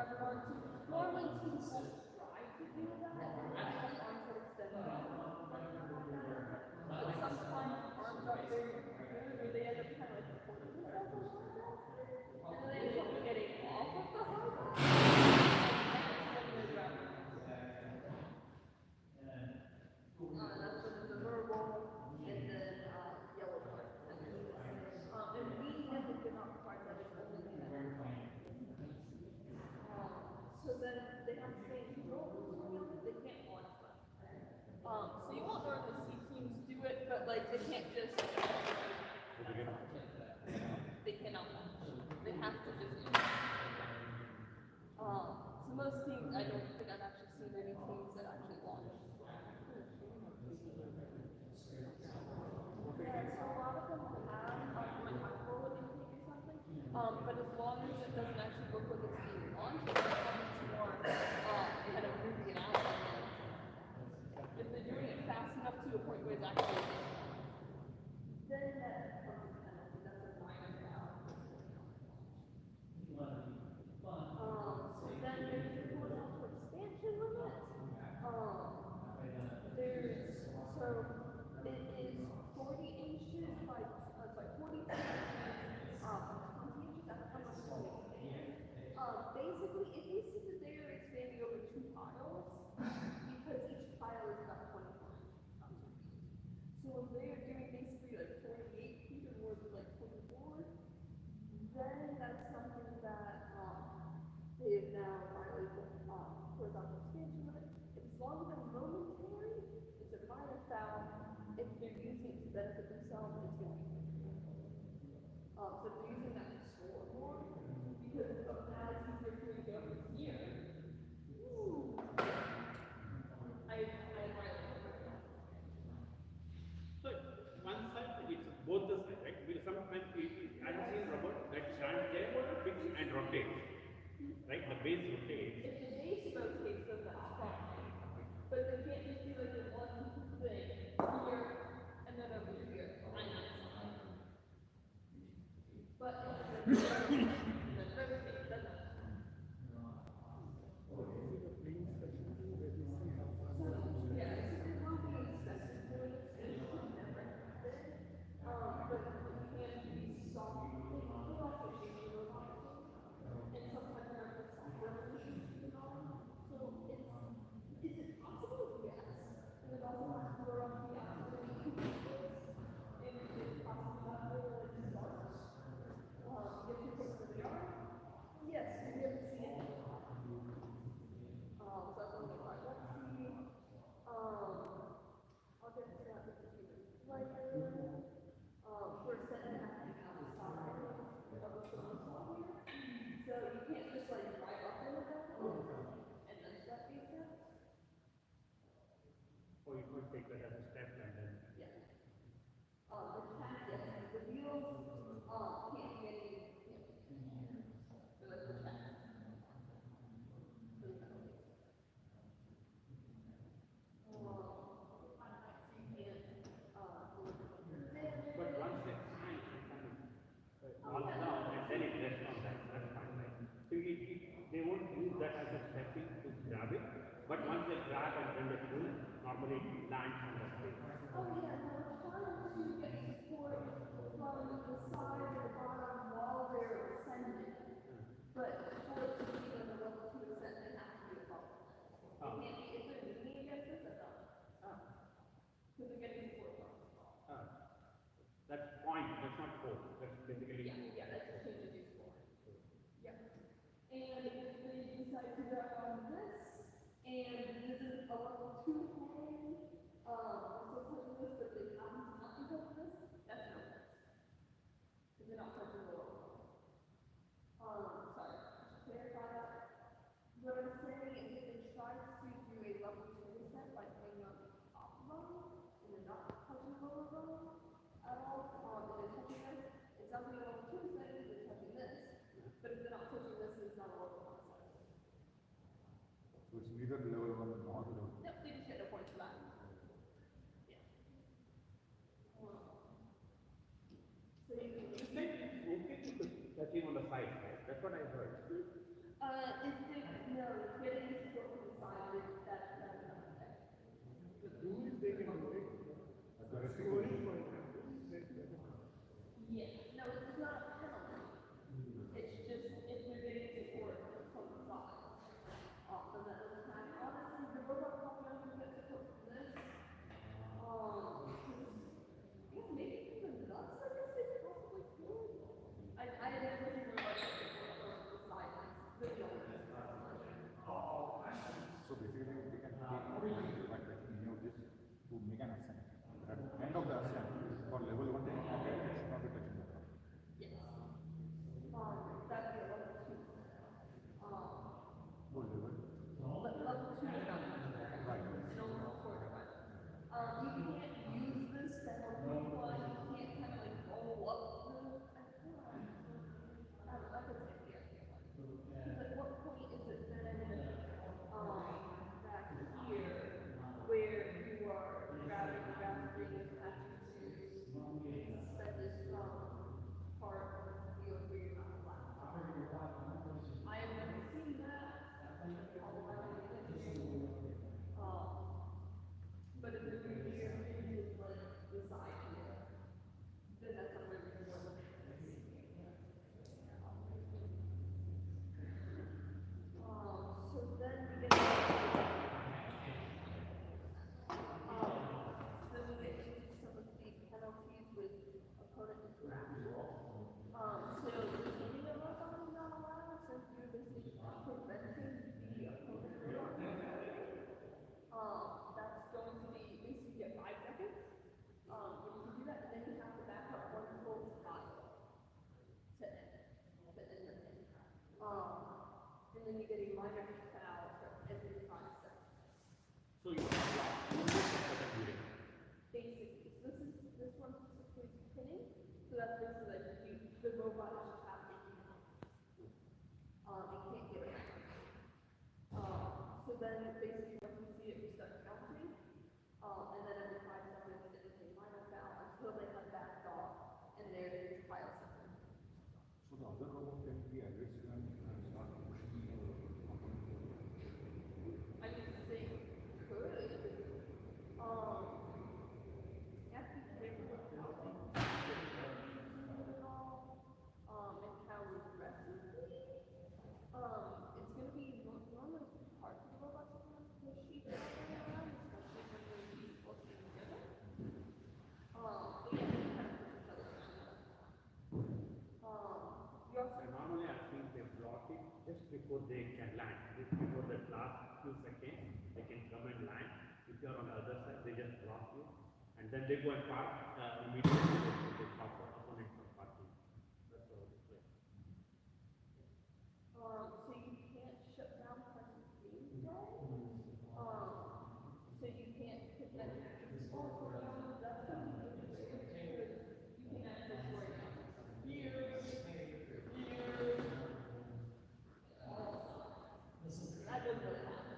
grab it onto. Normally teams will try to do that, and have arms that extend out. But sometimes arms are very good, or they end up kind of like supporting themselves a little bit, and then they end up getting off of the high bar, and then they're grabbing. That's when it's a verbal, and then yellow card. And we never give out cards that is only in that. So then they have to say they can't launch them. So you won't normally see teams do it, but like they can't just they cannot launch. They have to just so most teams, I don't think I've actually seen any teams that actually launch. Yeah, so a lot of them have might have roll intake or something. But as long as it doesn't actually look like it's being launched, it's more kind of moving it out. If they're doing it fast enough to a point where it's actually then that becomes a penalty. That's a minor foul. So then there's the horizontal expansion limit. There's so it is 40 inches by 42 inches, 20 inches. That's how much basically, if you see that they are expanding over 2 piles, because each pile is about 24 inches. So if they are doing basically like 48 feet or more than like 24, then that's something that they have now violated horizontal expansion limit. As long as they're momentary, it's a minor foul. If they're using it to benefit themselves, it's going to be so if they're using that to score more, because of now it's easier for you to go from here. Ooh. I violated that. So one side it's both the sides, right? Because sometimes I've seen robot that stand there, fix and rotate. Right? The base rotates. If the base rotates, then that's fine. But they can't just do like the one thing here and then over here. I know. But if the rotate doesn't. Yeah, there will be inspections for this. It should never happen. But you can be soft. They also shape the robot. And sometimes there are software issues going on. So is it possible? Yes. And it also has to go around the outside. And it's possible that will start. If you put where they are. Yes, we have to see it. So that's on the right. Let's see. I'll get to that with the later. For setting happening outside of the software. So you can't just like drive up in it and then step these steps. Or you could take that as a step and then. Yeah. The cat, yes, the wheels can't be any. So that's the cat. But once they all down and then it rests on that, that's fine, right? So they won't use that as a stepping to grab it, but once they grab and then they pull, normally it lands on the place. Oh yeah, no, it's harder to get support from the side or the bottom while they're ascending. But for it to be on the level 2 ascent, they have to be above. It can't be, if they're leaning against this, that's not. Because they're getting support from. That's point, that's not four. That's basically. Yeah, that's a change of use for. Yeah. And if they decide to grab on this, and this is a level 2 hang, I'm still touching this, but they happen to not be touching this, that's no offense. Because they're not touching the lower one. Sorry, I should clarify that. What I'm saying is if they try to do a level 2 reset by hanging on the top rung, and they're not touching the lower rung at all, and they're touching this, it's not going to level 2 reset because they're touching this. But if they're not touching this, it's not a level 1 reset. So it's neither level 1 nor level 2. Yep, they just get a point for that. Yeah. So you can It's okay to touch him on the side, right? That's what I heard. If they, no, it's getting support from the side, The tools they can do it. Scoring, for example. yeah, no, it's not a penalty. It's just if they're getting support from the side. Then that doesn't matter. Honestly, the robot probably only gets support from this. I guess maybe even nuts, I guess they possibly could. I didn't really realize that support from the side is the only. So basically, we can take like this to make an ascent. At the end of the ascent, for level 1, they should not be touching the ground. Yes. That'd be a level 2. Oh, level. Level 2 is not Right. it only supports one. You can't use this to help people, you can't kind of like roll up this. I don't know if it's gonna be because at what point is it then, back here, where you are grabbing the boundary and attaching to suspended from part of the field where you're not allowed. I have never seen that. But if you're here, it's like the side here, then that's a really good one. So then we get then we get into some of the penalties with opponent interaction. So the meaning of a phone is not allowed, since you're basically preventing the opponent from that's going to be basically get 5 seconds. When you do that, then you have to back up one full tile to end the thing. And then you get a minor foul for every 5 seconds. So you have to do this for the duration. Basically, so this one's specifically pinning, so that's basically like the robot is just happening. It can't get it. So then basically once you see it, we start counting, and then every 5 seconds it is a minor foul until they have backed off, and there's your file system. So the other robot can be aggressive and start pushing the opponent. I mean, they could, you have to be careful with how they use it all, and how aggressively. It's gonna be normally hard for the robots to kind of push each other around, especially when they're really close together. But yeah, they kind of push each other around. You also And normally I think they block it just before they can land. Just before the last few seconds, they can come and land. If you are on the other side, they just block you. And then they go and park immediately. They stop the opponent from parking. That's how it is. so you can't shut down parts of the game though. So you can't put that also that's something interesting because you can access right now. Here. That doesn't really happen.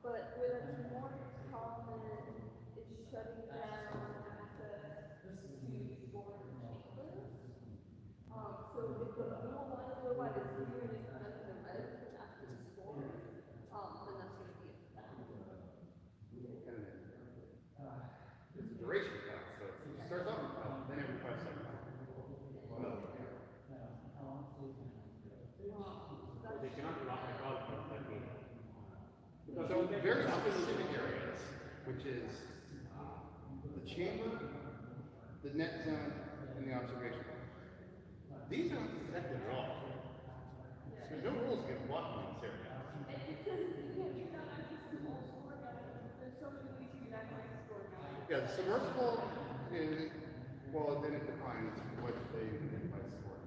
But where that's more common is shutting down access to scoring chambers. So if the little line robot is here and it's preventing the red from actually scoring, then that's going to be a foul. It's a duration count, so it starts off with count, then every 5 seconds. They cannot block at all from that game. Because So very specific areas, which is the chamber, the net zone, and the observation point. These aren't protected at all. There's no rules against blocking in this area. It says you can't turn on access to all score guys. There's so many ways you can access score guys. Yeah, the submersible is, well, then it defines what they mean by score.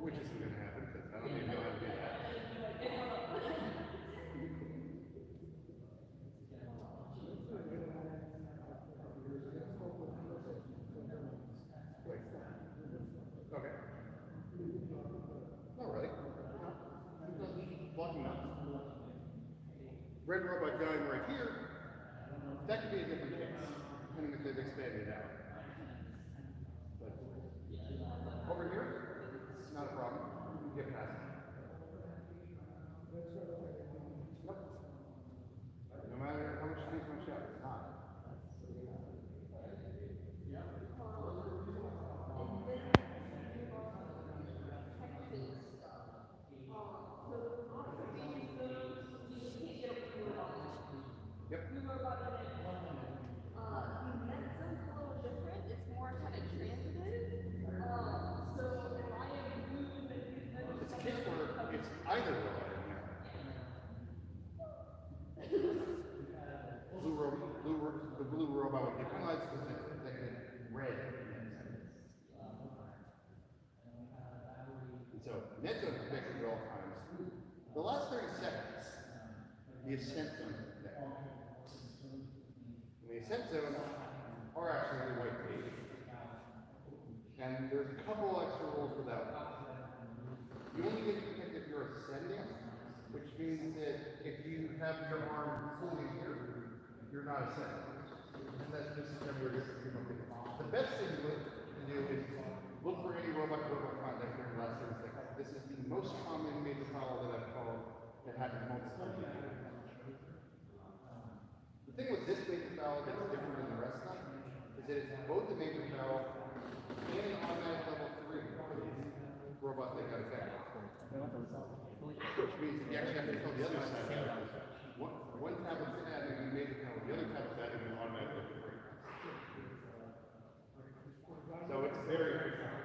Which isn't going to happen because I don't even know how to do that. Okay. Not really. red robot dying right here, that could be a different case, depending if they've expanded out. But over here, it's not a problem. You can get past it. Nope. No matter how much space one shot, it's not. Yep. It's a case where it's either robot in there. The blue robot would get penalized because it's detected red. And so net zone is protected at all times. The last 30 seconds, the ascent zone is protected. And the ascent zones are actually the white page. And there's a couple extra rules for that one. You only get to protect if you're ascending, which means that if you have your arm fully here, you're not ascending. And that's just temporary. The best thing to do is look for any robot-robot contact during the last 30 seconds. This is the most common major foul that I've called that happens multiple times. The thing with this major foul that's different than the rest of them is that it's both a major foul and an automatic level 3 for these robots that got affected. Which means that you actually have to tell the other side about it. One tablet's adding a major foul, the other tablet's adding an automatic level 3. So it's very, very common.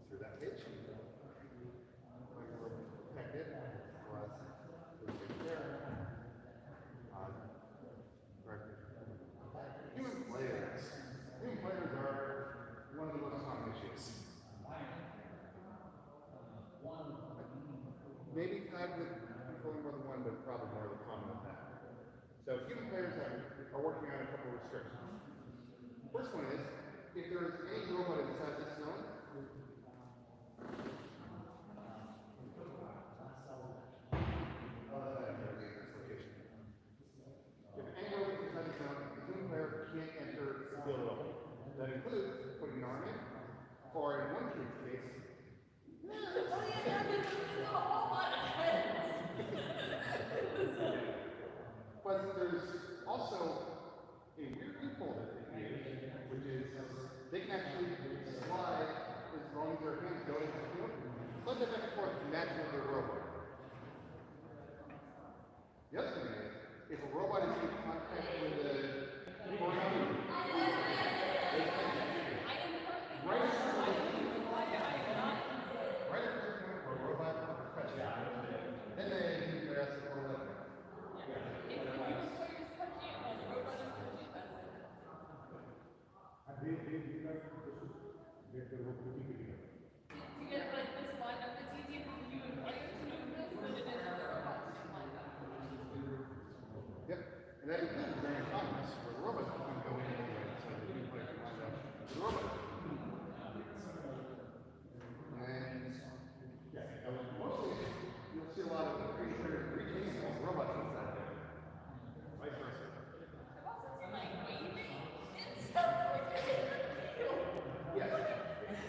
Through that page. Protect it. Plus, there. Human players. Human players are one of the most common issues. Maybe tied with controlling more than one, but probably more the common of that. So human players are working on a couple of restrictions. First one is, if there is any robot inside this zone, if any robot inside this zone, the human player can't enter the field level. That includes putting an arm in, or in one kid's case, but there's also a weird loophole that they use, which is they can actually slide as long as their hands go into the field, slide that back and forth to match with their robot. The other thing is, if a robot is in contact with a horizontal, right after a robot touches it, then they use their S4 level. Yep, and that includes very autonomous, where the robots can go in anyway, so the human player can line up with the robot. And mostly, you'll see a lot of the creatures reaching and robots inside there. Vice versa. Yes.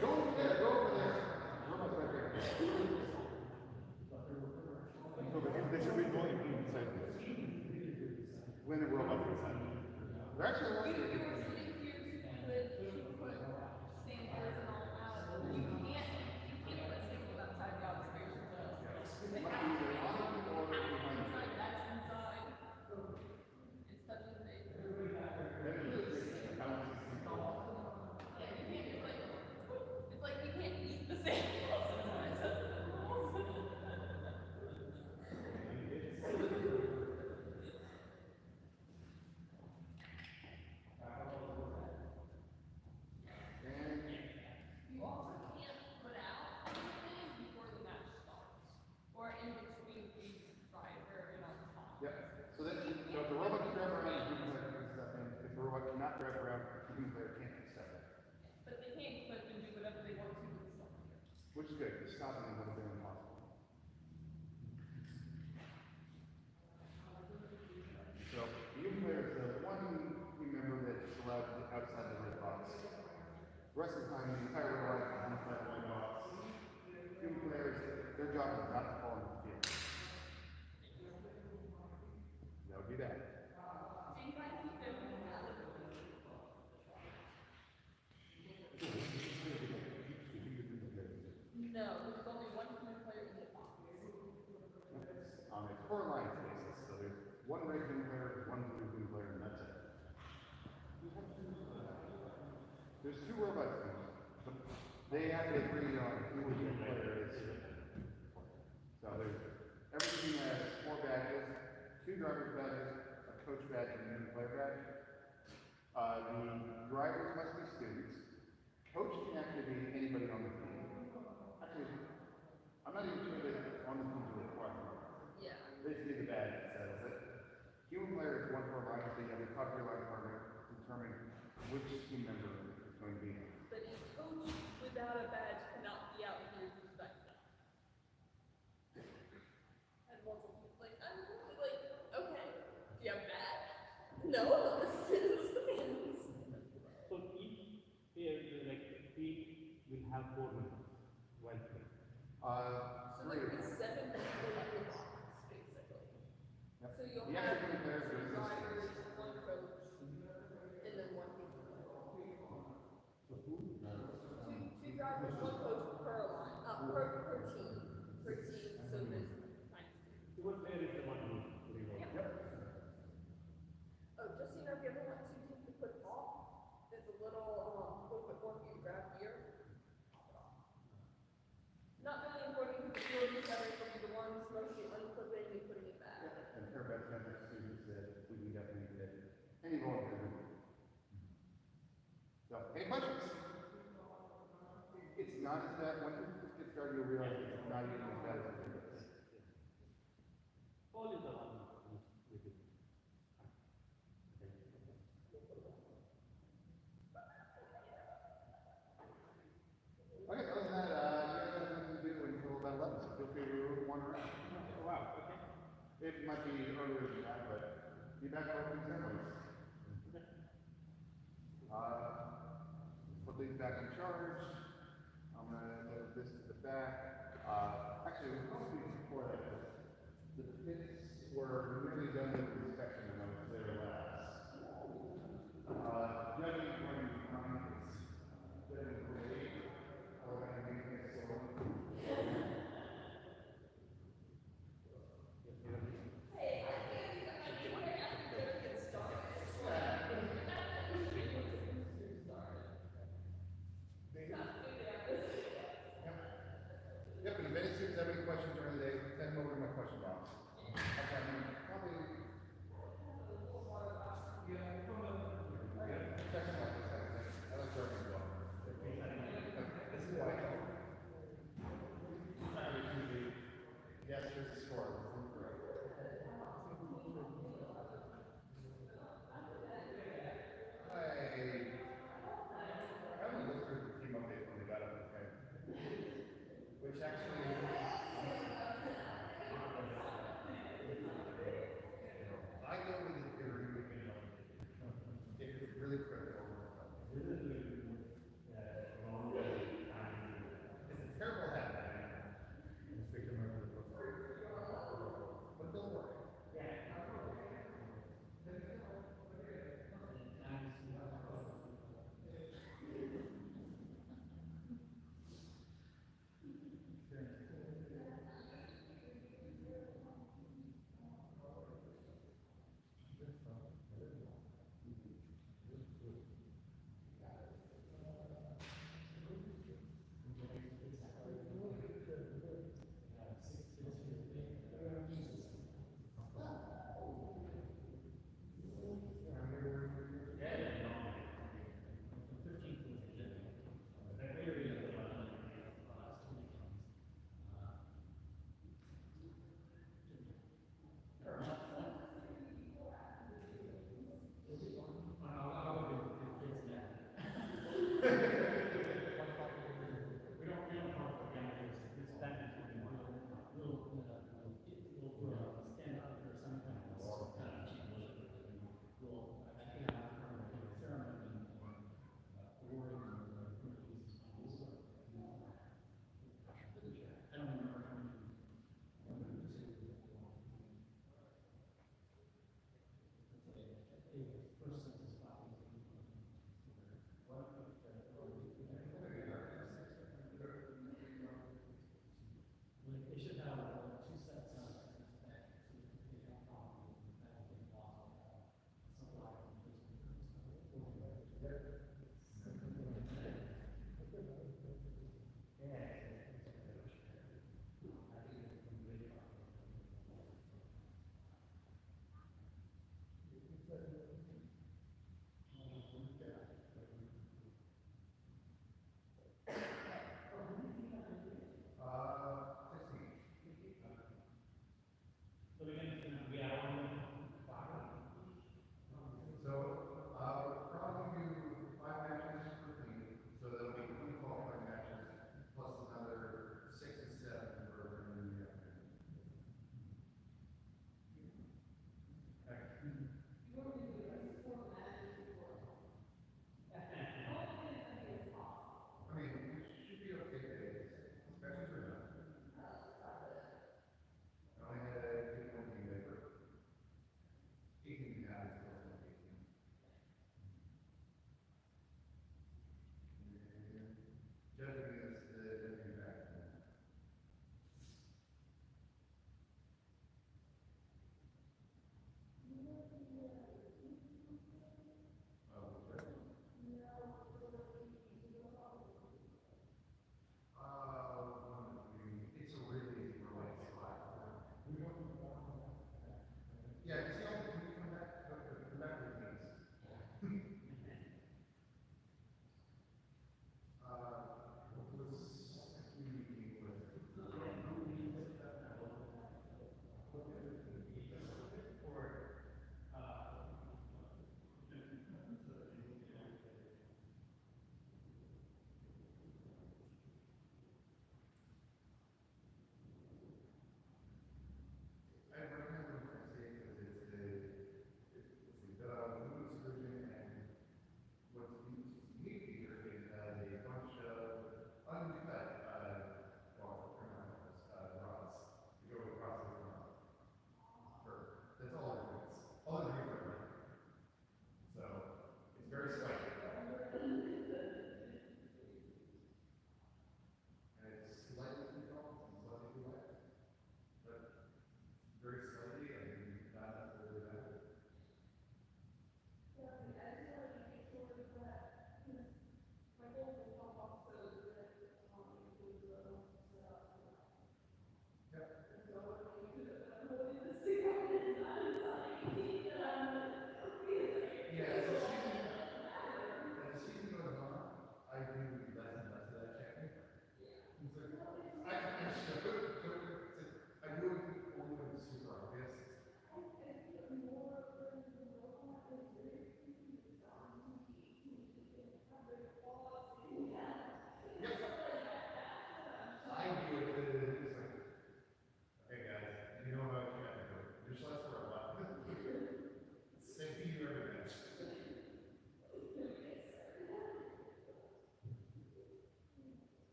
Go over there, go over there. Robots right there. So they should be going inside this. When the robots inside. They're actually working. good, because stopping them would have been impossible. So, the human player is the one team member that's allowed to be outside the red box. The rest of the time, the entire red box is inside the red box. Human players, their job is not to fall into the field. That would be bad. No, there's only one human player in the box. It's 4 line spaces, so there's one red human player, one blue human player, and that's it. There's 2 robot teams, but they have to agree on who the human player is. So there's, every team has 4 badges, 2 driver's badges, a coach badge, and a human player badge. The drivers must be students. Coach can actually be anybody on the team. Actually, I'm not even sure that on the team is required. Yeah. Basically, the badge says it. Human player is one for a line, so you have to talk to your line partner to determine which team member is going to be. But a coach without a badge cannot be out here to respect them. And multiple people like, I'm really like, okay, do you have a badge? No, this is. So each pair, like team will have 4 members while playing. So there could be 7 people in the box, basically. Yep. So you'll The have actual human player 2 is drivers, 1 coach, and then 1 human player. Two drivers, 1 coach per line, per team, so there's 9. One player is the one who revolves. Yep. Oh, just so you know, if you ever want 2 teams to put off, there's a little bit more for you to grab here. Not really important because the field is better for you, the ones mostly unclipping and putting it back. And TerraBats member students that we can definitely get any volunteer. So, any questions? It's not as bad, when you first get started, you'll realize it's not even as bad as it is. Paul is the one who is with it. Okay, other than that, you guys have nothing to do until about 11, so feel free to wander around. Oh, wow, okay. It might be earlier than that, but be back for opening ceremonies. Put these back in charge. I'm gonna move this to the back. Actually, we'll probably do before that. The pits were nearly done with the inspection when I was there last. Judging from your comments, been great. We're gonna make this so. Yep, and if any students have any questions during the day, send them over to my question box. Okay, probably. Check them out this time. I like serving as well. This is what I call. Yes, here's the score. I only looked through the team updates when they got up to 10. Which actually,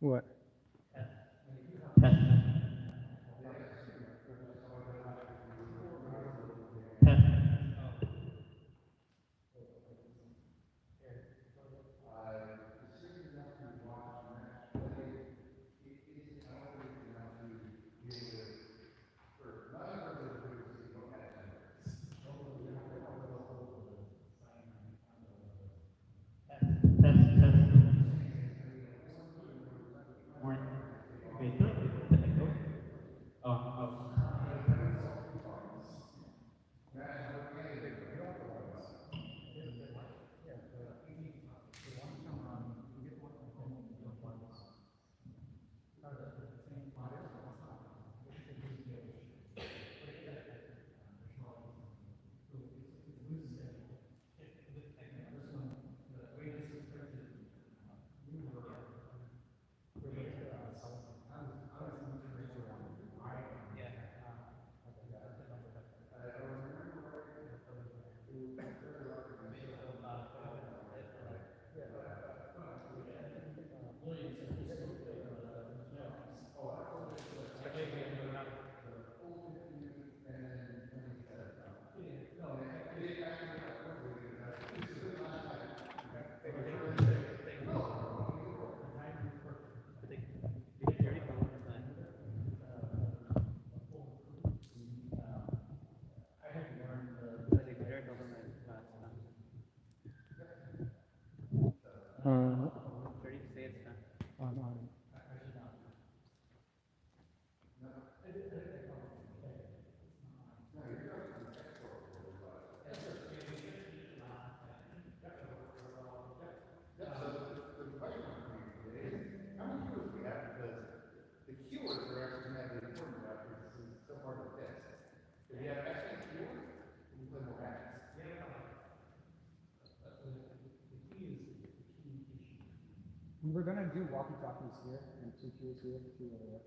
What? Uh, oh, no. How many keywords do we have? Because the keywords are actually going to have the important part because this is still part of the test. If you have excellent keywords, you can play more matches. We were gonna do walkie-talkies here and two queues here, two over there.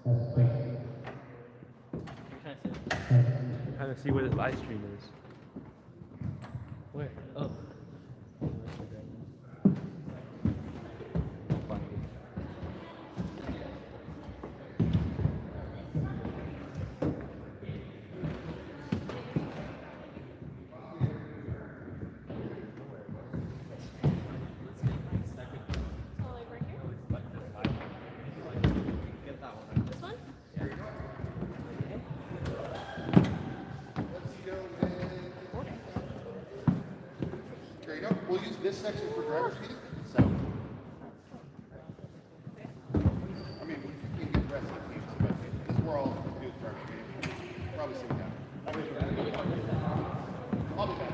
I'm trying to see where this live stream is. Where? Oh. So like right here? This one? Let's go with. There you go. We'll use this section for driver's seat. So. I mean, we can get the rest of the teams, but this is where all do is driver's seat. Probably sit down. I'll be back.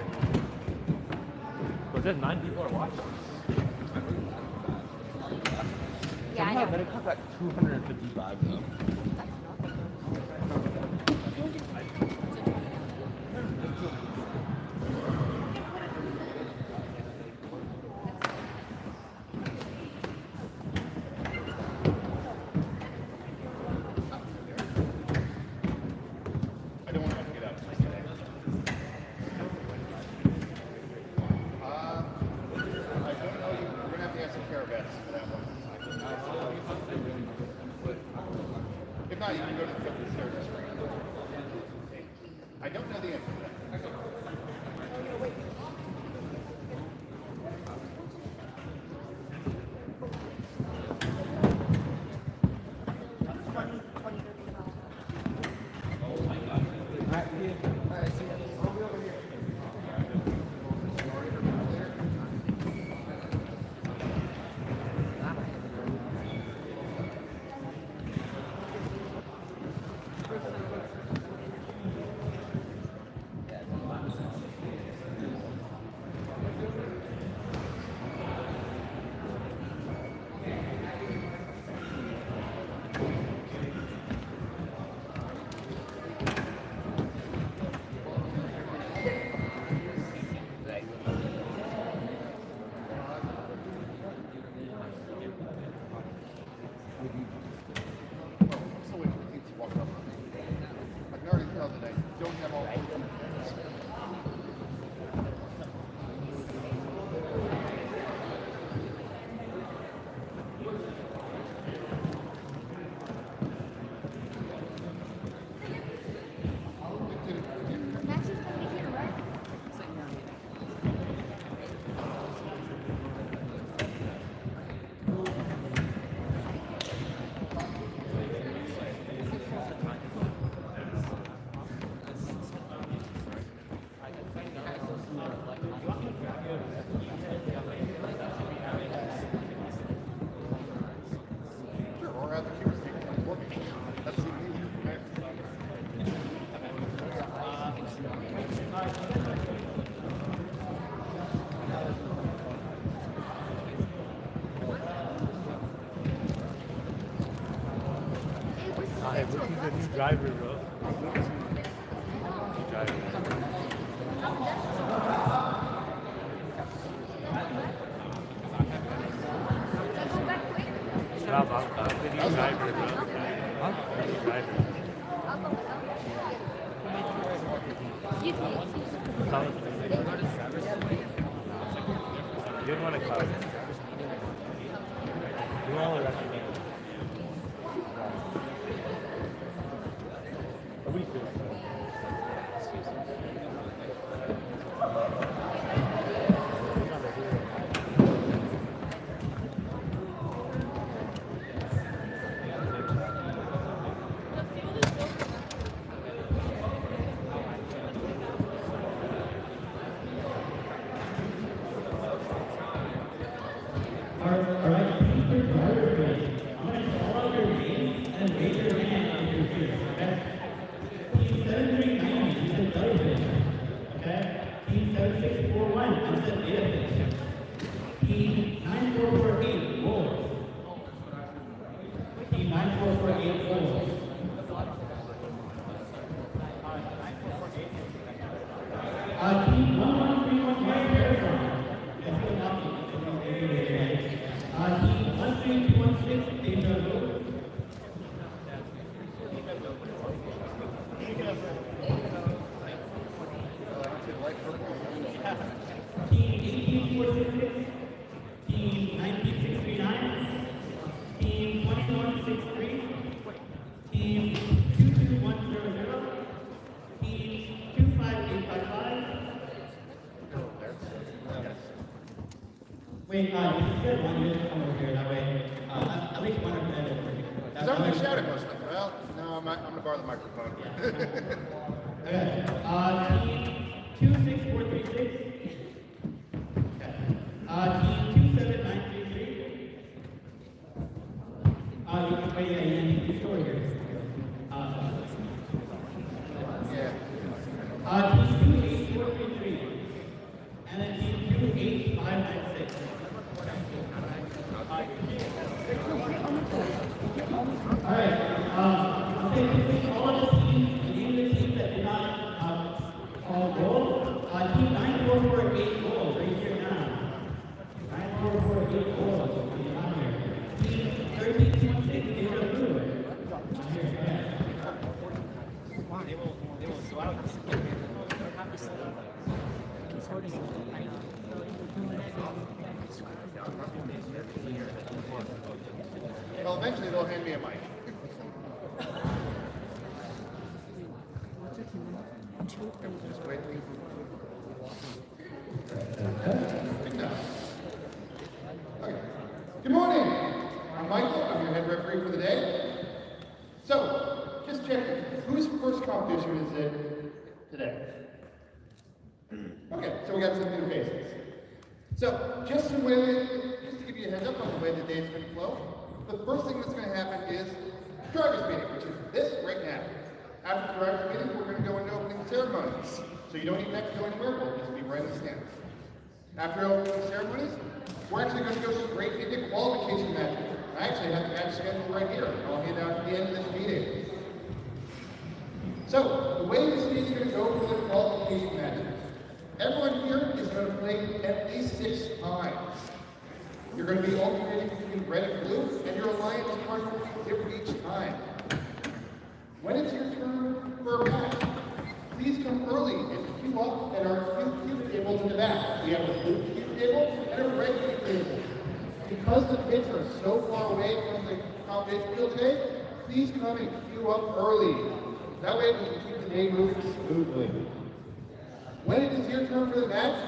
Was it 9 people are watching? Yeah, I Somehow know. then it comes at 255 though. That's nothing. I don't want to have to get out today. I don't know. We're gonna have to ask some TerraBats for that one. If not, you can go to the 50 service. I don't know the answer to that. I'm still waiting for the teams to walk up. I can already tell that I don't have all 4 teams. Max is gonna be here, right? Sure, or have the keepers take it working. That's what we need. Okay. Hey, look who's the new driver, bro. New driver. Shut up, I'm the new driver, bro. Huh? The new driver. Excuse me. Tell us. You didn't want to call. You all are recommended. Nobody feels bad. Please raise your hand. Please stand in line. Hey, if you guys want to just come over here, that way, at least one representative. Because I'm going to shout at most of them. Well, no, I'm going to borrow the microphone. Okay, team 26436. Okay. Team 27933. You can wait, you can over here. Yeah. Team 28433. And then team 28596. Alright, I'll say quickly, all of the teams, the name of the teams that did not call goal, team 9448 goals, right here now. 9448 goals, on here. Team 1316, they were blue. On here, go ahead. Well, eventually they'll hand me a mic. Just wait. Okay. Good morning. I'm Michael. I'm your head referee for the day. So, just checking. Whose first competition is it today? Okay, so we got some new faces. So, just to give you a heads up on the way the day is going to flow, the first thing that's going to happen is driver's meeting, which is this right now. After the driver's meeting, we're going to go into opening ceremonies. So you don't even have to go anywhere, we'll just be right in the stands. After opening ceremonies, we're actually going to go straight into qualification matches. I actually have the match schedule right here. I'll hand out at the end of this meeting. So, the way this meeting is going to go for the qualification matches, everyone here is going to play at least 6 times. You're going to be alternating between red and blue, and your alliance partner will be different each time. When it's your turn for a match, please come early and queue up at our queue tables in the back. We have a blue queue table and a red queue table. Because the pits are so far away from the competition field today, please come and queue up early. That way we can keep the day moving smoothly. When it is your turn for the match,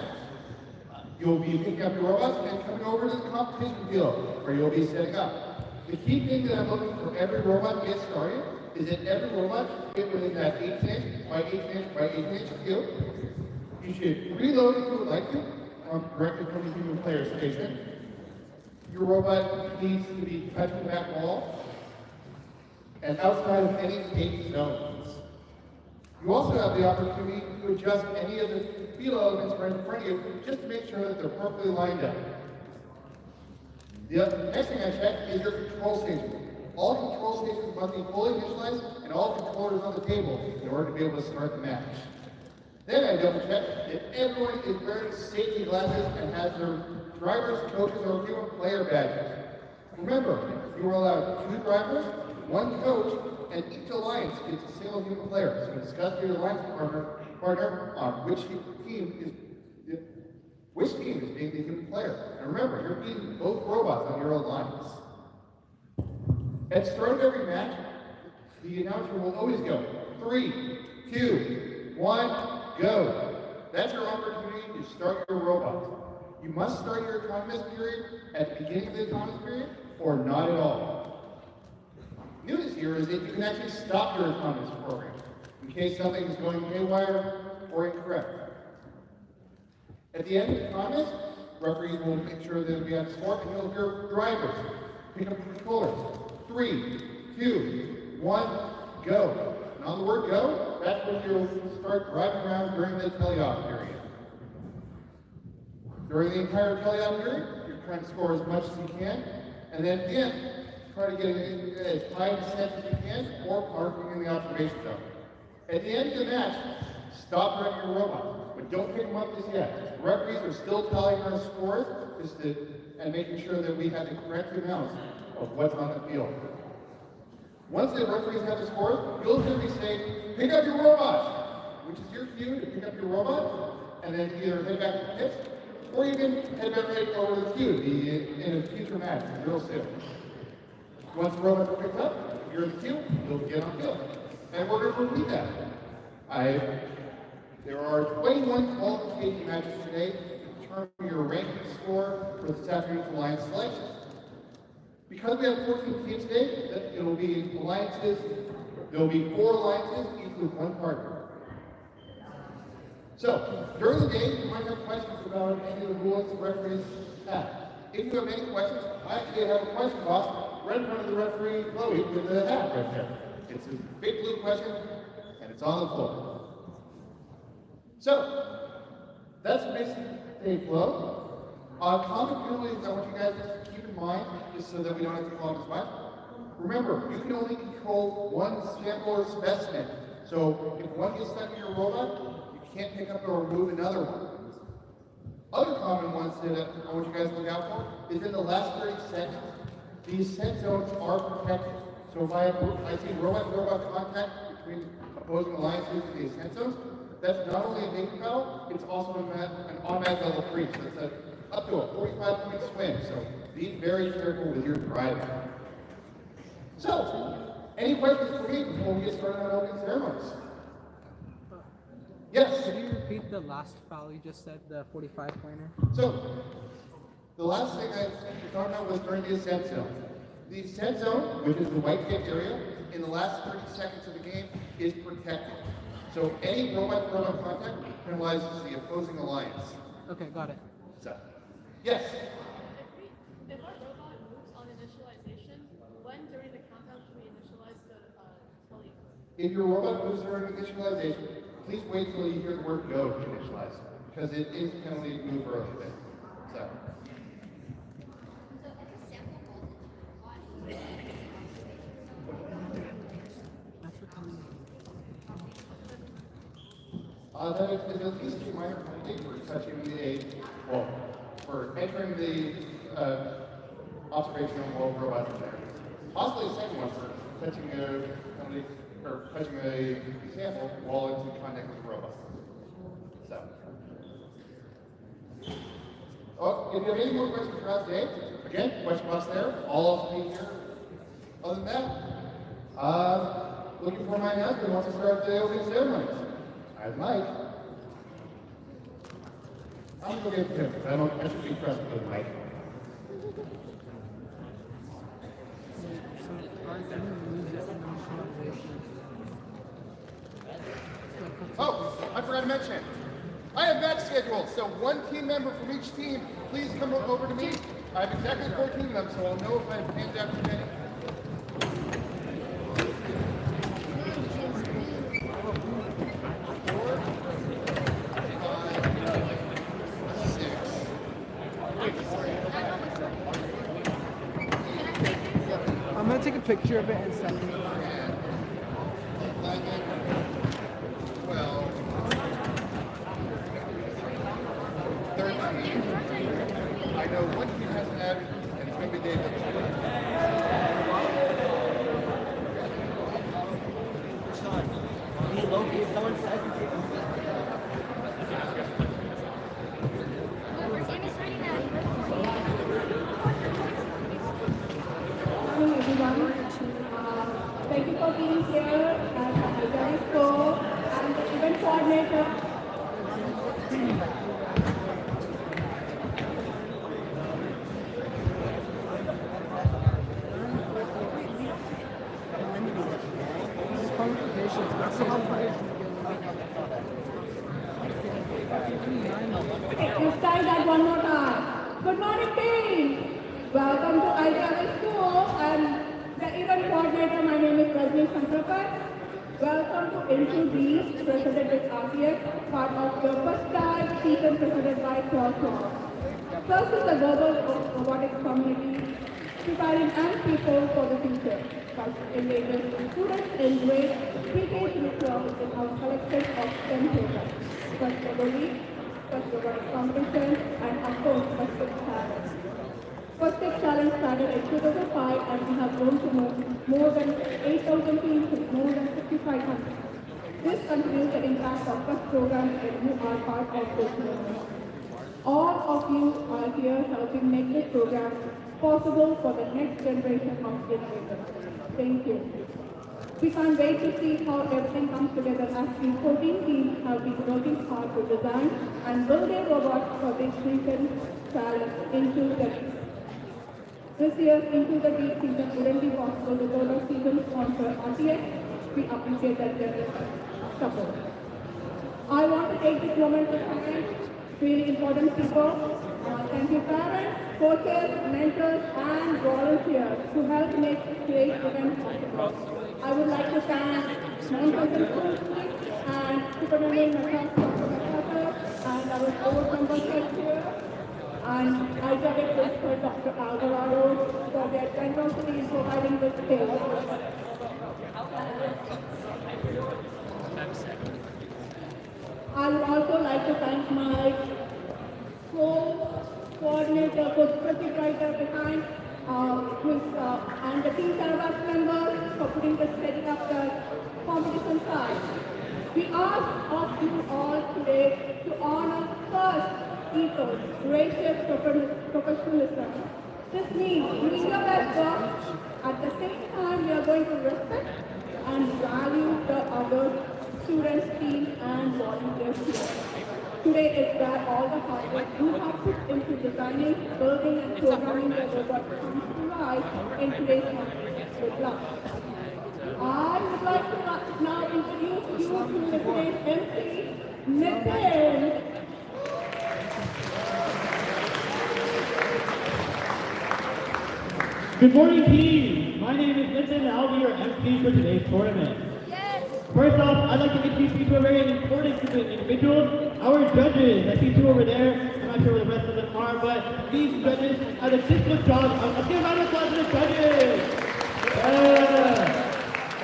you'll be picking up your robots and coming over to the competition field, where you'll be setting up. The key thing that I'm looking for every robot to get started is that every robot should fit within that 18" by 18" by 18" field. You should reload if you would like to, directly from the human player station. Your robot needs to be touching that wall and outside of any tape zones. You also have the opportunity to adjust any of the field elements right in front of you just to make sure that they're perfectly lined up. The next thing I check is your control station. All control stations must be fully initialized and all controllers on the table in order to be able to start the match. Then I double check that everyone is wearing safety glasses and has their drivers, coaches, or human player badges. Remember, you are allowed 2 drivers, 1 coach, and each alliance gets a single human player. So discuss with your alliance partner on which team is being the human player. And remember, you're beating both robots on your alliance. At the start of every match, the announcer will always go 3, 2, 1, go. That's your opportunity to start your robot. You must start your autonomous period at the beginning of the autonomous period, or not at all. New this year is that you can actually stop your autonomous program in case something is going haywire or incorrect. At the end of the autonomous, referees will make sure that we have score, and you'll hear drivers pick up your controllers. 3, 2, 1, go. And on the word go, that's when you'll start driving around during the teleop period. During the entire teleop period, you're trying to score as much as you can, and then at the end, try to get as high a descent as you can, or parking in the observation zone. At the end of the match, stop running your robot, but don't pick them up just yet. The referees are still tallying our scores and making sure that we have the correct amounts of what's on the field. Once the referees have the scores, you'll simply say, pick up your robot, which is your cue to pick up your robot, and then either head back to the pits, or you can head back right over to the queue in a future match real soon. Once the robots are picked up, if you're in the queue, you'll get on field. And we're going to repeat that. There are 21 qualification matches today to determine your ranking score for this afternoon's alliance selection. Because we have 14 teams today, it will be alliances, there will be 4 alliances, each with 1 partner. So, during the game, you might have questions about any of the rules the referees have. If you have any questions, I actually have a question box right in front of the referee, Chloe, with the hat right there. It's a big blue question, and it's on the floor. So, that's basic day flow. Common penalties I want you guys to keep in mind, just so that we don't have to call as much. Remember, you can only control one sample or specimen. So, if one gets stuck in your robot, you can't pick up or remove another one. Other common ones that I want you guys to look out for is in the last 30 seconds, these scent zones are protected. So if I see robot-to-robot contact between opposing alliances in these scent zones, that's not only a making foul, it's also an automatic level 3. So it's up to a 45-point swing. So be very careful with your driving. So, any questions for me before we get started on opening ceremonies? Yes? Could you repeat the last foul you just said, the 45-pointer? So, the last thing I was talking about was during the ascent zone. The ascent zone, which is the white tick area, in the last 30 seconds of the game is protected. So any robot-to-robot contact penalizes the opposing alliance. Okay, got it. So, yes? If our robot moves on initialization, when during the countdown should we initialize the telly? If your robot moves during initialization, please wait till you hear the word go to initialize, because it is a penalty to move early there. So. That is at least a minor penalty for touching for entering the observational while robots are there. Possibly a second one for touching a penalty, or touching a sample while it's in contact with the robot. So. Oh, if you have any more questions throughout the day, again, question box there, all of me here. Other than that, looking for my husband wants to start the opening ceremonies. I might. I'm going to get him. I should be present with Mike. Oh, I forgot to mention. I have match scheduled, so one team member from each team, please come over to me. I have exactly 14 of them, so I'll know if I've handed out too many. I'm gonna take a picture of it and send it. 12, 13. I know one team has an average, and it's going to be David. Hey, Loki, if someone says Hello everyone. Thank you for being here at IJAVVE School. I'm the event coordinator. Qualification. That's the qualification. Okay, let's try that one more time. Good morning, team. Welcome to IJAVVE School. I'm the event coordinator. My name is TerraBats. Welcome to Into presented with RTF, part of your first time season presented by Crosswalk. First is the global robotics community, preparing young people for the future. First engages students in grades pre-K through 12 in our collection of STEM programs. First globally, first robotics competition, and of course, first challenge. First Tech Challenge started in 2005 and we have grown to more than 8,000 teams in more than 55 countries. This continues the impact of first programs and you are part of this movement. All of you are here helping make this program possible for the next generation of innovators. Thank you. We can't wait to see how everything comes together as these 14 teams have been working hard to design and build their robots for this region challenge into the this year's Into the Deep season wouldn't be possible without our season sponsor RTX. We appreciate that generous support. I want to take this moment to thank really important people. Thank you parents, coaches, mentors, and volunteers who help make today's event possible. I would like to thank mentors in school and Superintendent Dr. and our board members here, and IJAVVE Principal Dr. Alvarado for their generosity in providing this space. I would also like to thank my coordinator, script writer behind, and the team TerraBats members for putting this setting up the competition side. We ask of you all today to honor first ethos, gracious professionalism. This means doing your best work. At the same time, we are going to respect and value the other students, teams, and volunteers here. Today is where all the hard work you have put into designing, building, and programming the robot comes to life in today's market. Good luck. I would like to now introduce you to today's MC, Nitin. Good morning, team. My name is Nitin, and I'll be your MC for today's tournament. First off, I'd like to introduce you to a very important group of individuals, our judges. I see two over there. I'm not sure where the rest of them are, but these judges are the difficult job. Let's give a round of applause to the judges.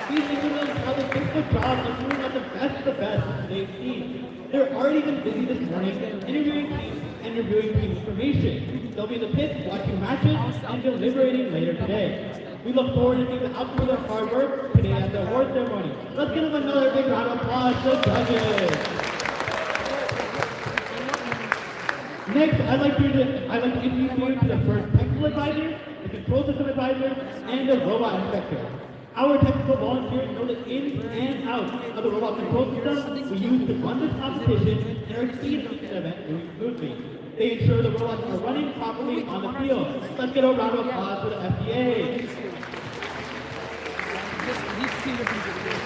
These individuals have the difficult job of doing out the best of the best of today's team. They're already been busy this morning interviewing teams and reviewing team information. They'll be in the pits watching matches and deliberating later today. We look forward to seeing the outcome of their hard work today at the award ceremony. Let's give them another big round of applause to the judges. Next, I'd like to introduce you to the first technical advisor, the control system advisor, and the robot inspector. Our technical volunteers know the ins and outs of the robot control system we use to run this competition and are key to keeping the event moving smoothly. They ensure the robots are running properly on the field. Let's get a round of applause for the FDA.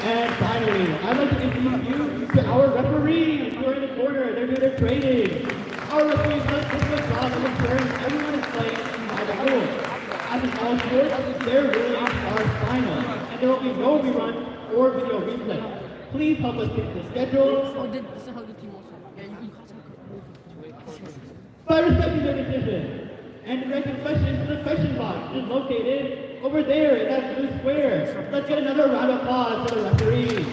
And finally, I'd like to introduce you to our referees who are in the corner. They're doing their training. Our referees does a good job of ensuring everyone is playing by the rules. As in all sports, their rulings are final, and there will be no rerun or video replay. Please help us get the schedule. By respecting their decision and directing questions to the question box, which is located over there in that blue square. Let's get another round of applause for the referees.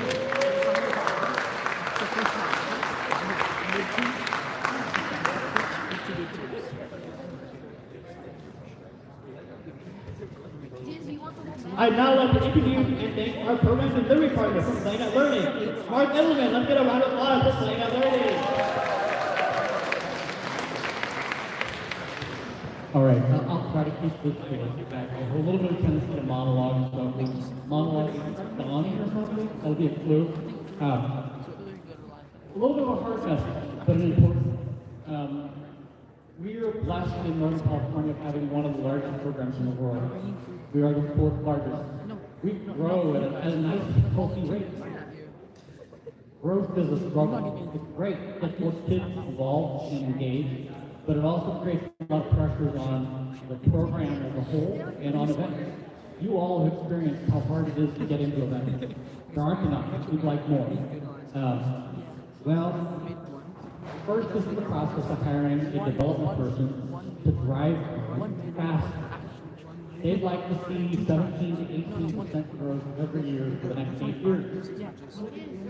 I'd now like to introduce and thank our program and delivery partner from Playing at Learning, Mark Edelman. Let's get a round of applause for Playing at Learning. All right, I'll try to keep this short. I have a little bit of tendency to monologue, so if monologue is done or something, that'll be a clue. A little bit of a hard message, but an important. We are blessed in Northern California of having one of the largest programs in the world. We are the fourth largest. We grow at a nice, healthy rate. Growth is a struggle. It's great that more kids involved and engaged, but it also creates a lot of pressures on the program as a whole and on events. You all have experienced how hard it is to get into events. There aren't enough. We'd like more. Well, first is the process of hiring a development person to drive fast. They'd like to see 17 to 18% growth every year for the next 8 years.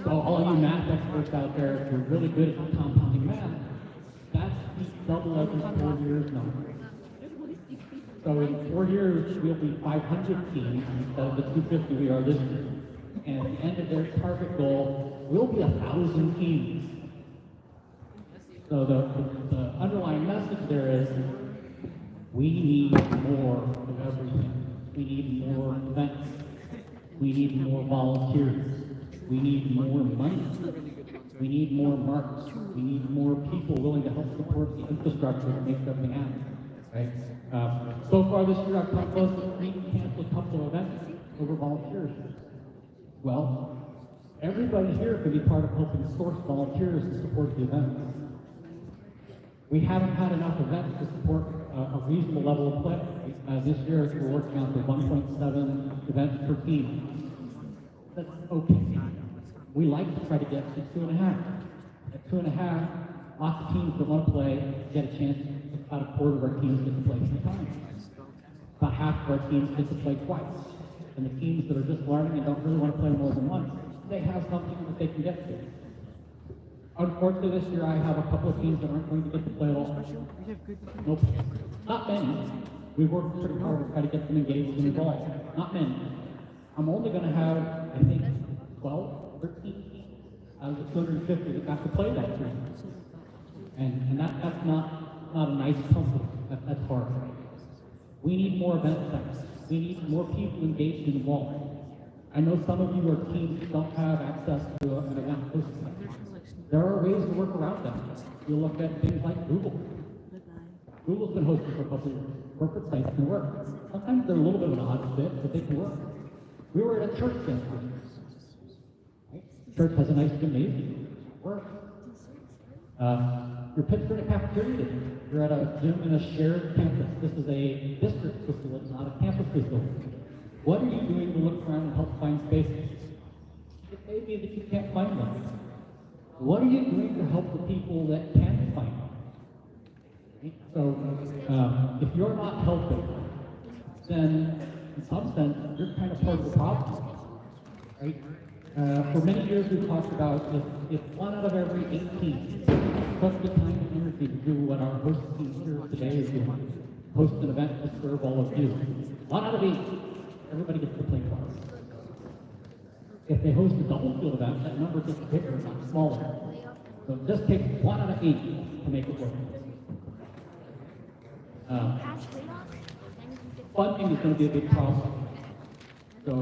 So all you math experts out there, if you're really good at compounding math, that's double every 4 years now. So in 4 years, we'll be 500 teams instead of the 250 we are this year. And at the end of their target goal, we'll be 1,000 teams. So the underlying message there is, we need more of everything. We need more events. We need more volunteers. We need more money. We need more marks. We need more people willing to help support the infrastructure to make something happen, right? So far this year, I've come close to canceled a couple of events over volunteers. Well, everybody here can be part of helping source volunteers to support the event. We haven't had enough events to support a reasonable level of play. This year, we're working on the 1.7 events per team. That's okay. We like to try to get to 2.5. At 2.5, lots of teams that want to play get a chance. About a quarter of our teams get to play 3 times. About half of our teams get to play twice. And the teams that are just learning and don't really want to play more than once, they have something that they can get to. Unfortunately, this year I have a couple of teams that aren't going to get to play at all. Nope. Not many. We worked pretty hard to try to get them engaged and involved. Not many. I'm only going to have, I think, 12, 13 out of the 250 that got to play that year. And that's not a nice comfort. That's hard. We need more event sites. We need more people engaged and involved. I know some of you are teams that don't have access to an event host site. There are ways to work around that. You look at things like Google. Google's been hosting for a couple of years. Corporate sites can work. Sometimes they're a little bit of an odd fit, but they can work. We were at a church this week. Right? Church has a nice gymnasium. Work. You're pitched in a cafeteria. You're at a gym in a shared campus. This is a district facility, not a campus facility. What are you doing to look around and help find spaces? It may be that you can't find them. What are you doing to help the people that can find them? Right? So, if you're not helping, then in some sense, you're kind of part of the problem. Right? For many years, we've talked about if 1 out of every 18 took the time and energy to do what our host team here today is doing, host an event to serve all of you. 1 out of 8, everybody gets to play twice. If they host a double field event, that number gets bigger, not smaller. So it just takes 1 out of 8 to make it work. Funding is going to be a big problem. So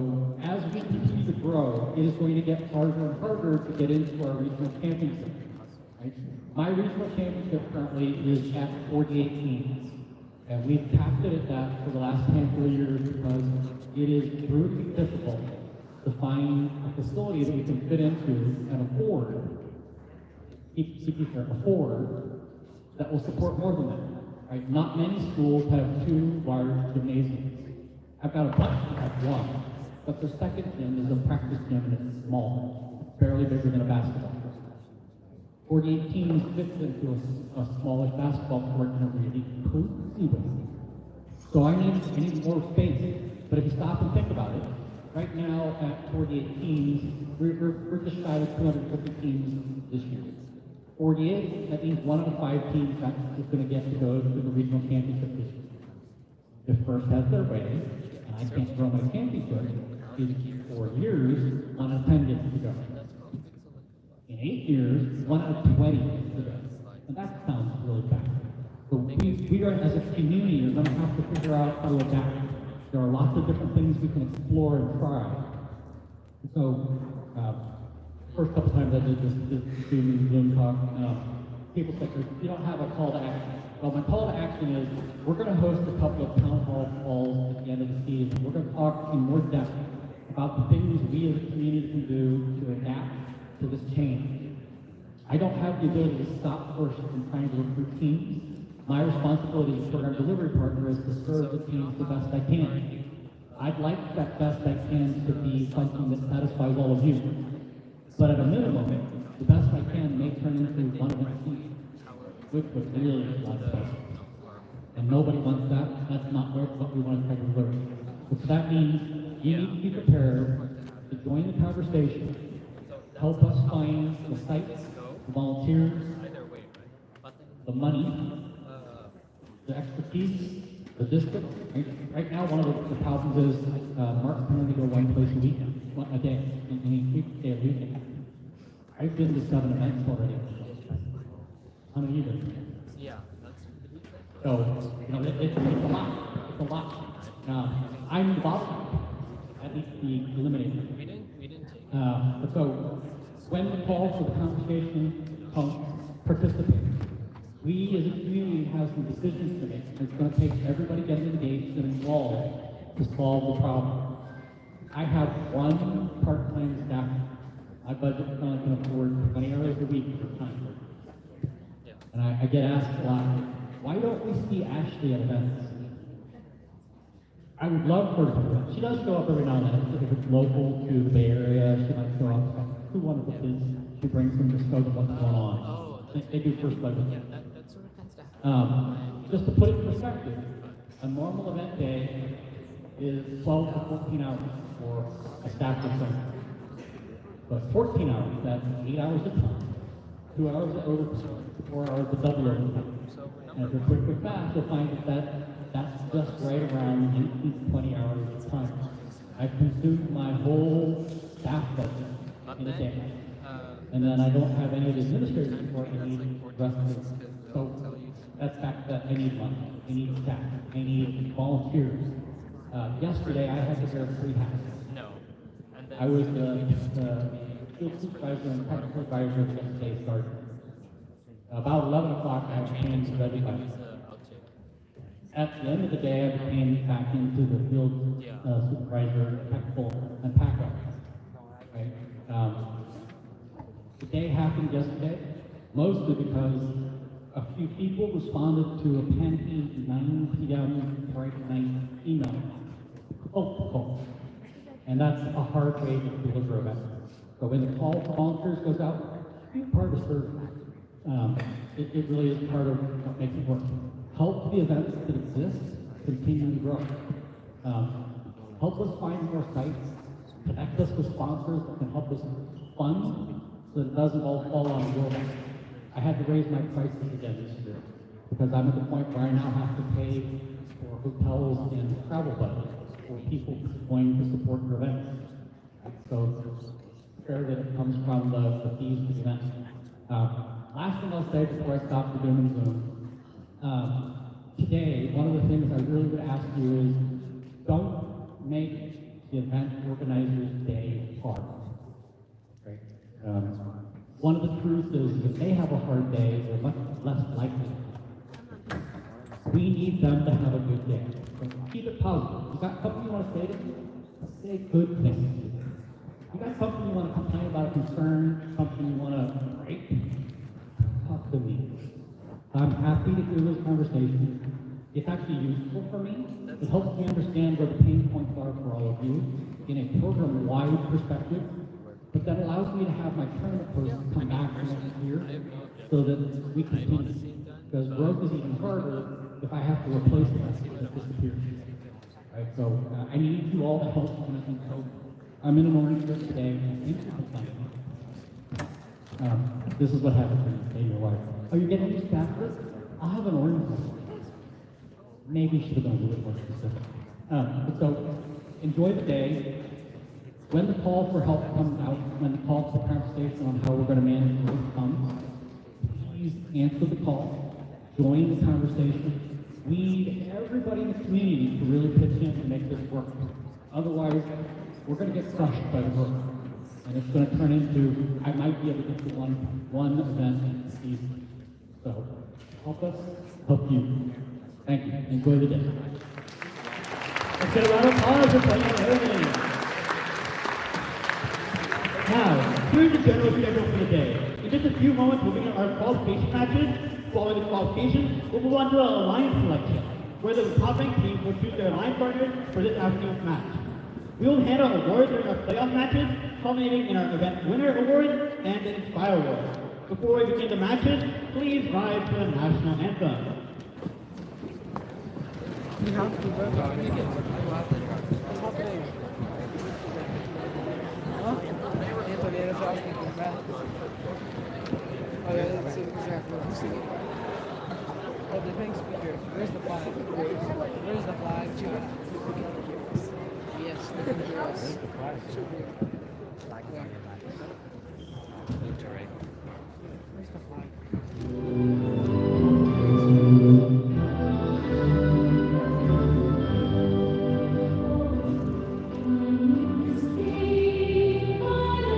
as we continue to grow, it is going to get harder and harder to get into our regional championship. Right? My regional championship currently is at 48 teams. And we've capped it at that for the last handful of years because it is brutally difficult to find a facility that we can fit into and afford that will support more than that. Right? Not many schools have 2 large gymnasiums. I've got a bunch that have 1, but their second gym is a practice gym and it's small, barely bigger than a basketball court. 48 teams fits into a smallish basketball court in a really cozy way. So I need more space. But if you stop and think about it, right now at 48 teams, we're just shy of 250 teams this year. 48, that means 1 out of 5 teams is going to get to go to the regional championship this year. If First has their way, and I can't throw my championship, in 4 years, 1 out of 10 gets to go. In 8 years, 1 out of 20 gets to go. And that sounds really bad. So we are, as a community, are going to have to figure out how to adapt. There are lots of different things we can explore and try. So, first couple times I did this Zoom talk, people said, you don't have a call to action. Well, my call to action is, we're going to host a couple of town hall calls at the end of the season. We're going to talk in more depth about the things we as a community can do to adapt to this change. I don't have the ability to stop First from trying to recruit teams. My responsibility as program delivery partner is to serve the teams the best I can. I'd like that best I can to be something that satisfies all of you. But at a minimum, the best I can may turn into one of the teams, which would really want special. And nobody wants that. That's not what we want to try to deliver. So that means you need to be prepared to join the conversation, help us find the sites, the volunteers, the money, the expertise, the district. Right now, one of the problems is Mark can only go one place a week, a day, and he stay a weekend. I've been to 7 events already. How many of you been? Yeah. So, it's a lot. It's a lot. I'm involved. That needs to be eliminated. We didn't take So when the call for the conversation comes, participate. We as a community have some decisions to make. It's going to take everybody getting engaged and involved to solve the problem. I have one part-time staff. My budget is only can afford 20 hours a week for time. And I get asked a lot, why don't we see Ashley at events? I would love for her to do that. She does show up every now and then. If it's local to the Bay Area, she might show up. Two wonderful kids. She brings them to show them what's going on. They do first budget. Just to put it in perspective, a normal event day is 12 to 14 hours for a staff person. But 14 hours, that's 8 hours of time, 2 hours of overtime, 4 hours of double overtime. And if you're quick with fast, you'll find that's just right around 18 to 20 hours of time. I've consumed my whole staff budget in a day. And then I don't have any of the administrative support I need the rest of it. So that's back to that I need money, I need staff, I need volunteers. Yesterday I had to wear 3 hats. I was the field supervisor and technical supervisor of yesterday's garden. About 11 o'clock I was changed to everybody. At the end of the day I became back into the field supervisor, technical, and pack-up. Right? The day happened yesterday, mostly because a few people responded to a panicky 9 p.m. Friday night email. Oh. And that's a hard way to deliver events. So when the call for volunteers goes out, be part of service. It really is part of what makes it work. Help the events that exist continue to grow. Help us find more sites. Connect us with sponsors that can help us fund so that it doesn't all fall on your back. I had to raise my prices again this year because I'm at the point where I now have to pay for hotels and travel budgets for people going to support your events. So it's fair that it comes from the fees of the event. Last thing I'll say before I stop the doom and gloom. Today, one of the things I really would ask you is don't make the event organizer's day hard. Right? One of the truths is if they have a hard day, they're much less likely. We need them to have a good day. So keep it positive. You got something you want to say to me? Say good things. You got something you want to complain about, a concern, something you want to break? Talk to me. I'm happy to hear those conversations. It's actually useful for me. It helps me understand where the pain points are for all of you in a program-wide perspective. But that allows me to have my tournament person come back next year so that we continue. Because growth is even harder if I have to replace the message that disappears. Right, so I need you all to help me. So I'm in an orange shirt today. Thank you for playing. This is what happens when you stay in your life. Oh, you're getting used to that? I'll have an orange one. Maybe should have been a little bit more specific. So enjoy the day. When the call for help comes out, when the call for conversation on how we're going to manage growth comes, please answer the call, join the conversation. We need everybody in the community to really pitch in to make this work. Otherwise, we're going to get crushed by the work. And it's going to turn into, I might be able to get to one event in the season. So, help us, help you. Thank you. Enjoy the day. Let's get a round of applause for playing everything. Now, here's the general schedule for the day. In just a few moments, we'll begin our qualification matches. Following the qualification, we'll move on to an alliance selection, where the top-ranked team will choose their alliance partners for this afternoon's match. We will hand out awards during our playoff matches, culminating in our event winner awards and the Inspire Award. Before we begin the matches, please rise to the national anthem. You have to, bro. Anthony, that's what I was thinking, man. Oh, yeah, that's exactly. Who's singing? Oh, the main speaker. Where's the flag? Where's the flag? Yes, they can hear us. Where's the flag? Where's the flag? Stay by the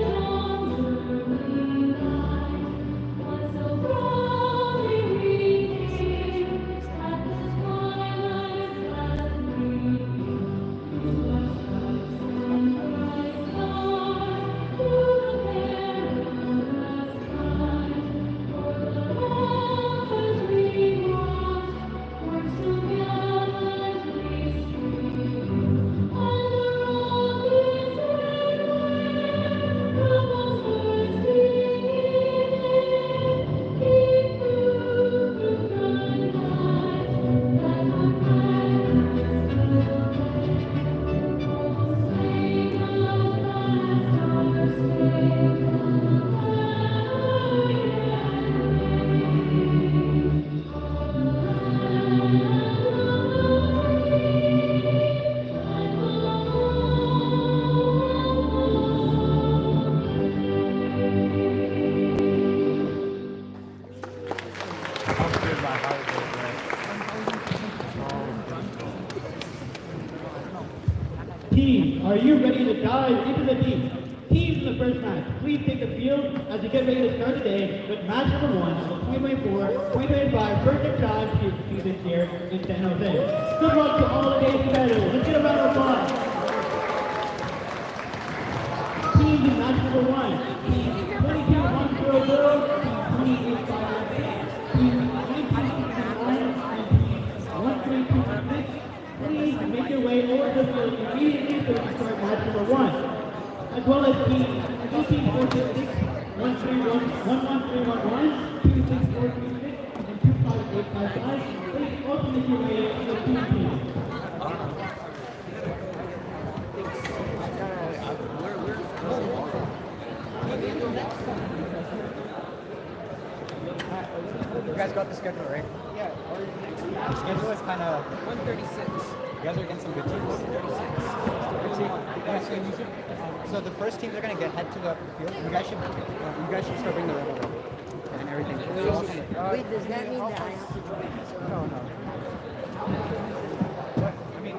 Team, are you ready to dive into the deep? Teams in the first match, please take the field as we get ready to start today with match number 1 of the 2024-2025 Perfect Dive season here in San Jose. Good luck to all the days competitors. Let's get a round of applause. Teams in match number 1, team 22-100, team 28-5, team 19-9, and team 132-6. Please make your way over to the field immediately so we can start match number 1. As well as team 18-466, 11311, 26436, and 25855. Please also make your way to the team. You guys got the schedule, right? Yeah. The schedule is kind of 136. You guys are against some good teams. 36. So the first teams are gonna head to the field. You guys should start bringing the rim over and everything. Wait, does that mean that I have to join? No. What? I mean.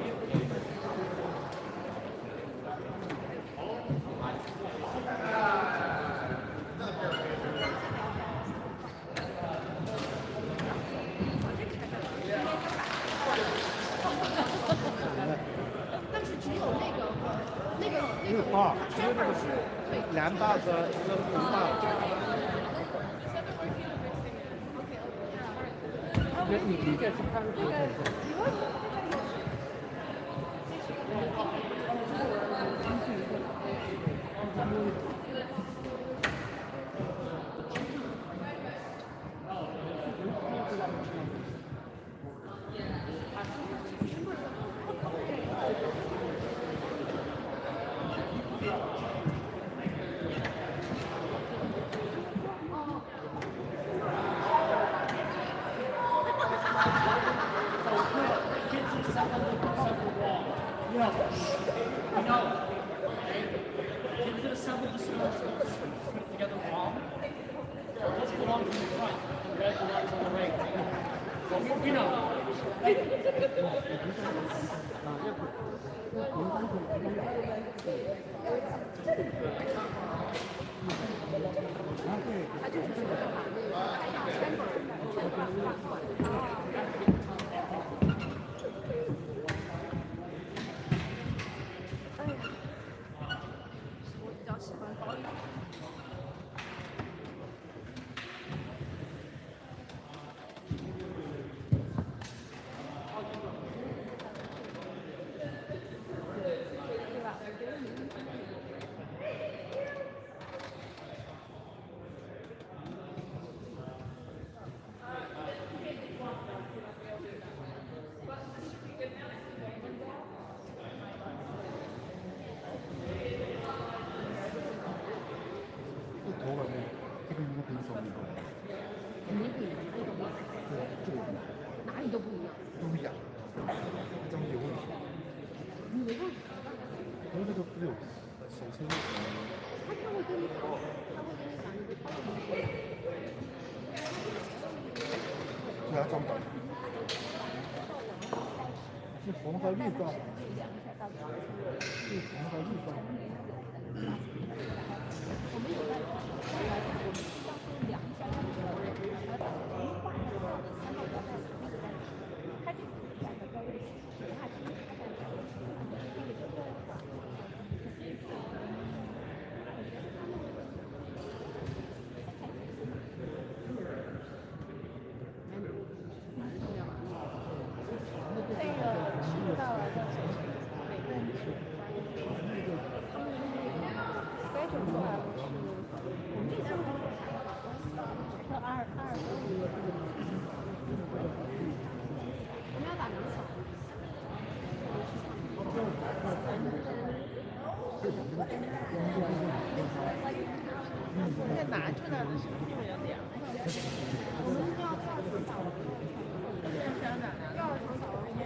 这拿出来的是不是有点？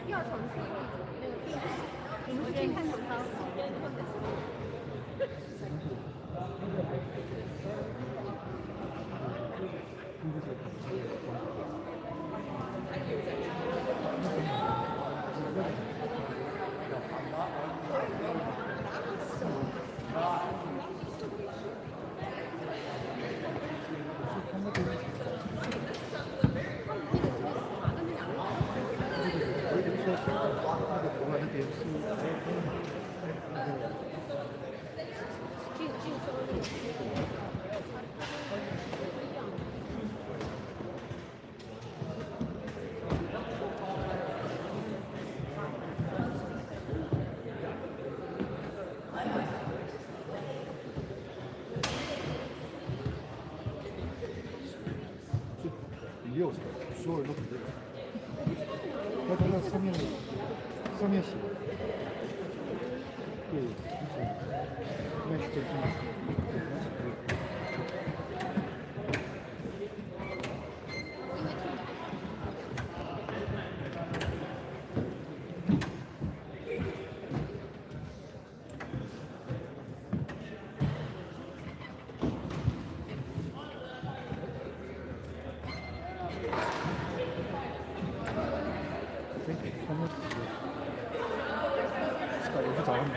第二层是那个地，你们去看球场。右手所有人都准备了，要在那上面写，对，应该是这样。我去找他们。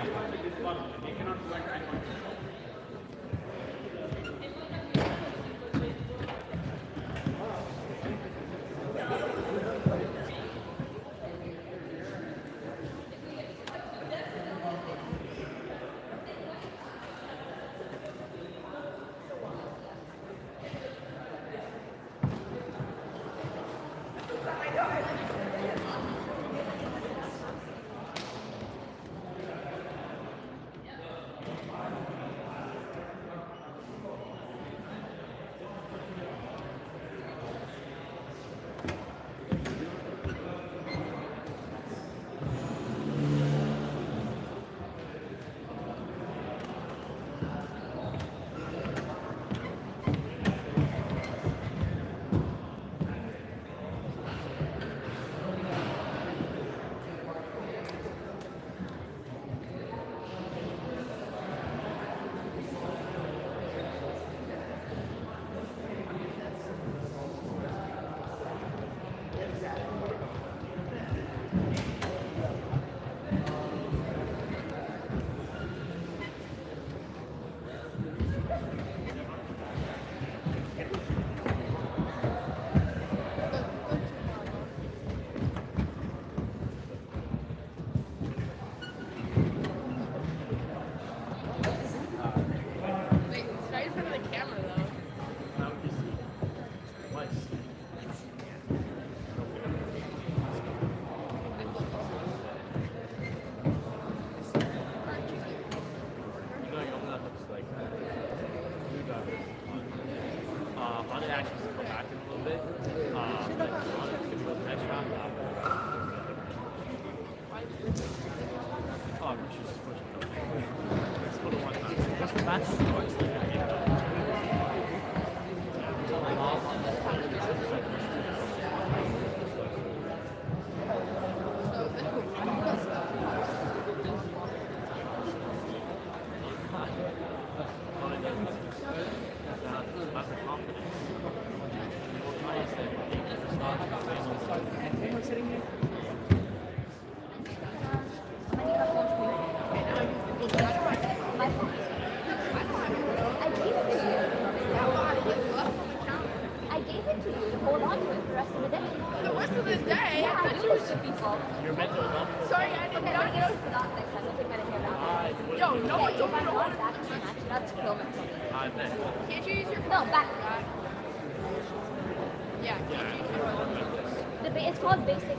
It's called basic.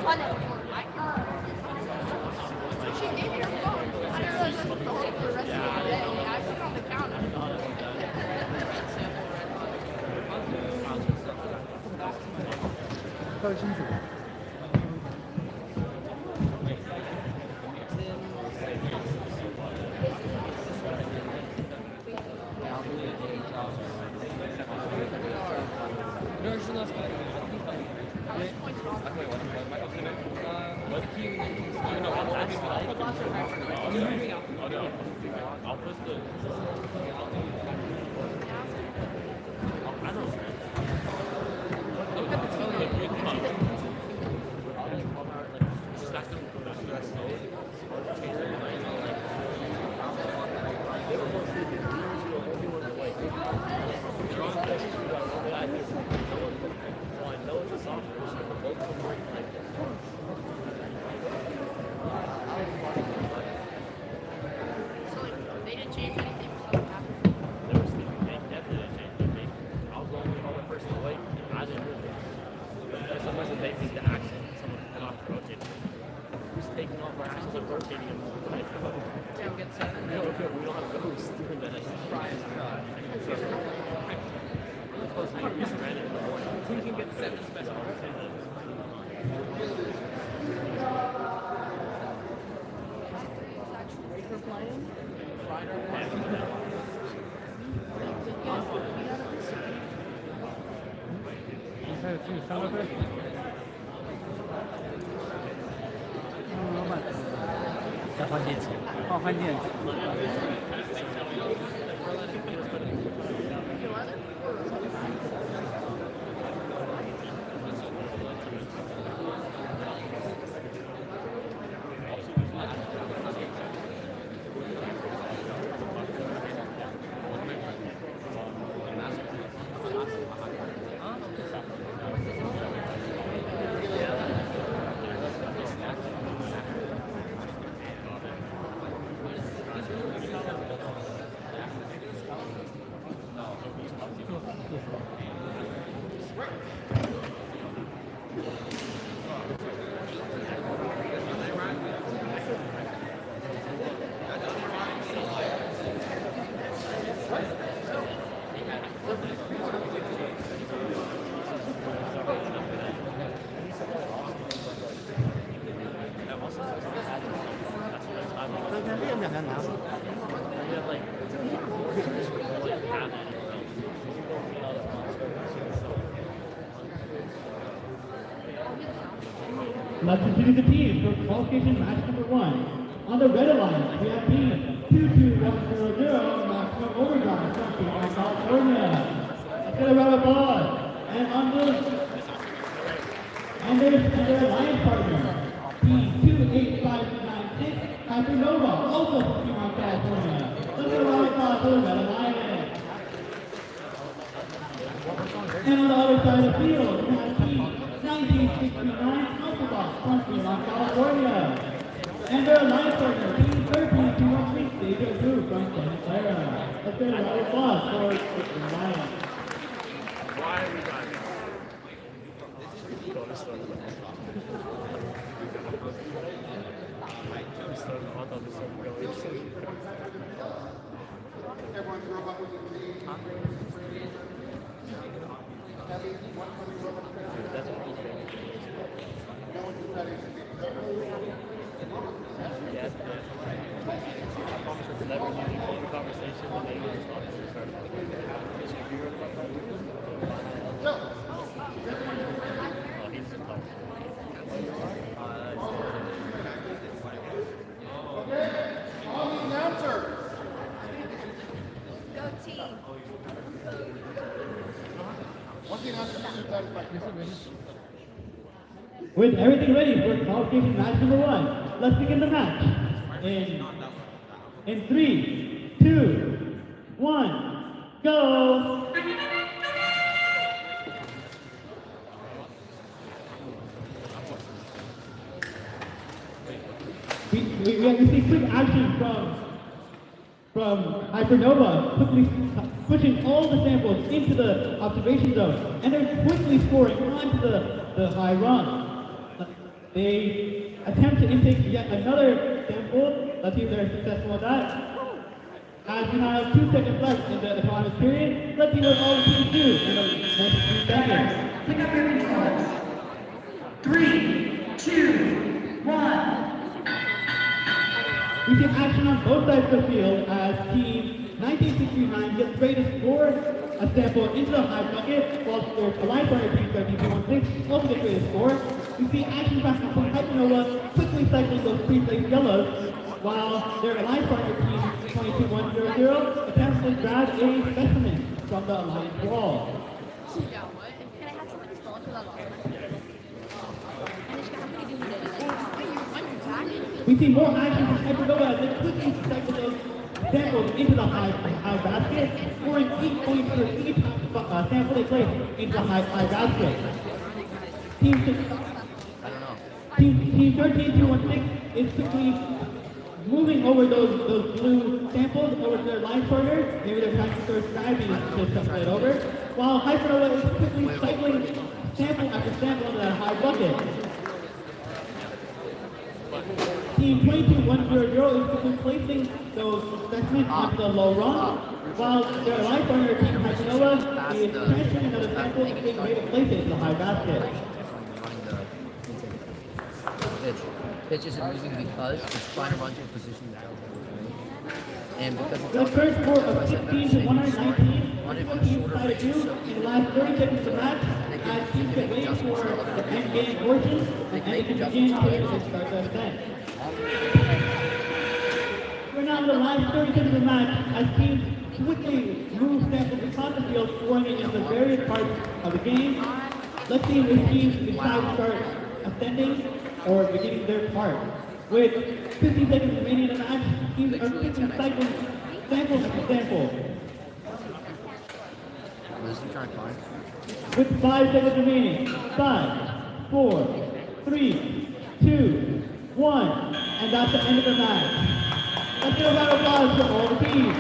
On it. She gave me her phone. I didn't realize I was the whole for the rest of the day. I put it on the counter. They didn't change anything. Let's introduce the teams for qualification match number 1. On the red alliance, we have team 22100 maximum overdrive from Fremont, California. Let's get a round of applause. And their alliance partner, team 28596 Hypernova, also from Fremont, California. Let's get a round of applause for the red alliance. And on the other side of the field, we have team 1969 from Fremont, California. And their alliance partner, team 13213 Deja Vu from Santa Clara. Let's get a round of applause for the alliance. Why are we driving? Everyone's robot was in the With everything ready for qualification match number 1, let's begin the match. In 3, 2, 1, go! We see quick action from Hypernova, quickly pushing all the samples into the observation zone, and they're quickly scoring onto the high rung. They attempt to intake yet another sample. Let's see if they're successful at that. As we have 2 seconds left in the autonomous period, let's see what all the teams do in the next 2 seconds. Pick up your results. 3, 2, 1. We see action on both sides of the field as team 1969 gets ready to score a sample into the high bucket, while their Alliance Partner team 13-216 also gets ready to score. We see action practice from Hypernova quickly cycling those pre-placed yellows, while their Alliance Partner team 22-100 attempts to grab a specimen from the Alliance wall. Can I have somebody's phone for that long? We see more action from Hypernova as they quickly cycle those samples into the high basket, scoring 8 points for each sample they place into the high basket. Team 13-216 is quickly moving over those blue samples over to their line partner. Maybe they're trying to throw diving to separate over, while Hypernova is quickly cycling sample after sample into that high bucket. Team 22-100 is quickly placing those specimens onto the low rung, while their line partner team Hypernova is transferring another sample and being ready to place it in the high basket. Pitch isn't moving because it's trying to run to a position that and because it's The first score of 16-119, what teams try to do in the last 30 seconds of the match, as teams get ready for the end game portion, and they can begin here to start the event. We're now in the last 30 seconds of the match, as teams quickly move samples across the field, scoring it into the various parts of the game. Let's see which teams decide to start ascending or beginning their part. With 50 seconds remaining in the match, teams are quickly cycling sample after sample. With 5 seconds remaining, 5, 4, 3, 2, 1, and that's the end of the match. Let's get a round of applause for all the teams.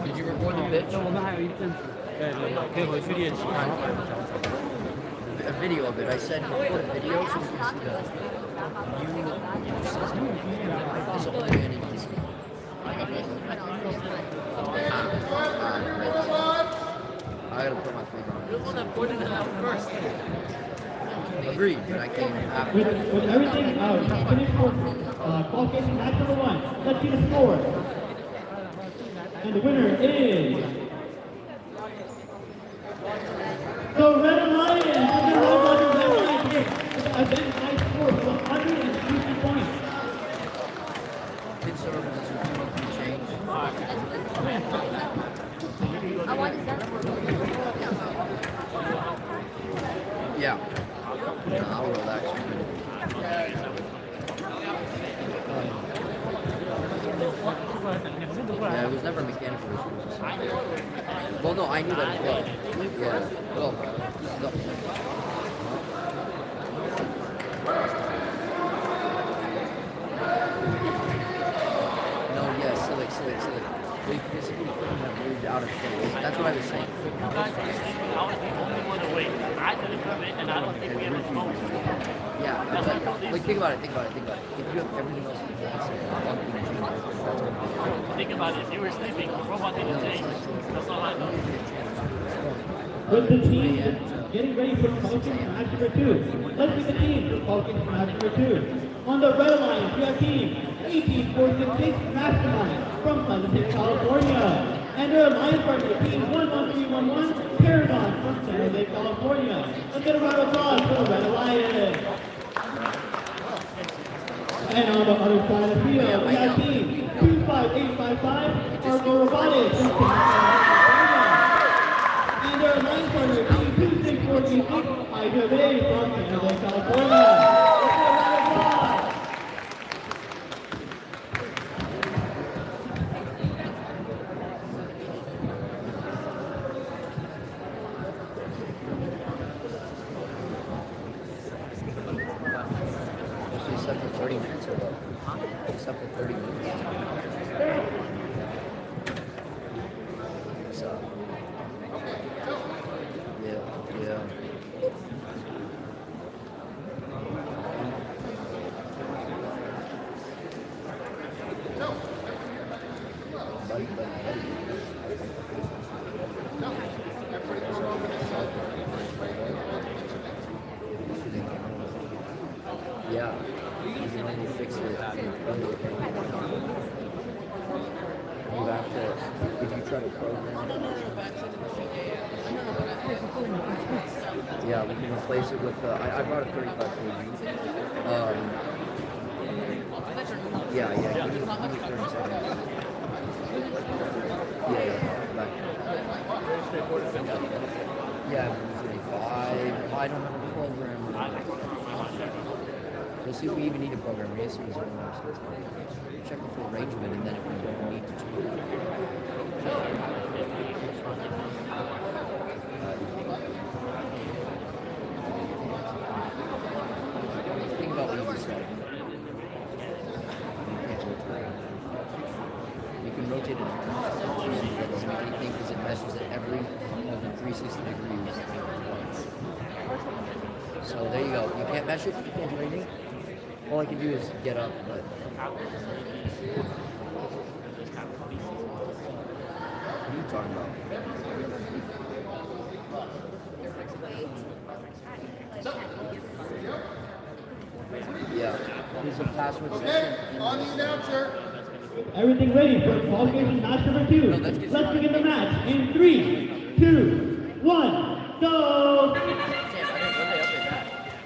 Did you record the pitch? A video of it. I said record a video so we can see the system. There's a whole thing in this. I gotta put my finger on it. You're the one that pointed it out first. Agreed, but I came after. With everything finished for qualification match number 1, let's see the score. And the winner is the Red Lions. The Red Lions event high score of 150 points. Yeah. No, I'll relax. Yeah, it was never mechanical issues. Well, no, I knew that as well. Yeah. Well, go. No, yeah, silly. They physically couldn't have moved out of place. That's what I was saying. Yeah, but, like think about it. If you have everything else in place, think about it. If you were sleeping, the robot didn't change. That's all I know. With the team getting ready for qualification match number 2. Let's meet the team for qualification match number 2. On the red line, we have team 18466 Mastermind from Pleasant Hill, California. And their alliance partner, team 11311 TerraBats from San Jose, California. Let's get a round of applause for the Red Alliance. And on the other side of the field, we have team 25855 Argo Robotics from San California. And their alliance partner, team 26426 IJAVVE from San Jose, California. dressed up for 30 minutes. So, yeah. Buddy. Yeah, even when you fix it, you have to, if you try to program it. Yeah, we can replace it with, I brought a 35 kg. Yeah, give me 30 seconds. Yeah, back. Yeah, 35. I don't have a program. We'll see if we even need a program. Yes, we check the full range of it, and then if we don't need to change it. Think about what you just said. You can rotate it. It doesn't make anything because it meshes at every more than 360 degrees. So there you go. You can't mesh it. You can't do anything. All I can do is get up, but. What are you talking about? Yeah. There's a password section. On the announcer. Everything ready for qualification match number 2. Let's begin the match in 3, 2, 1, go!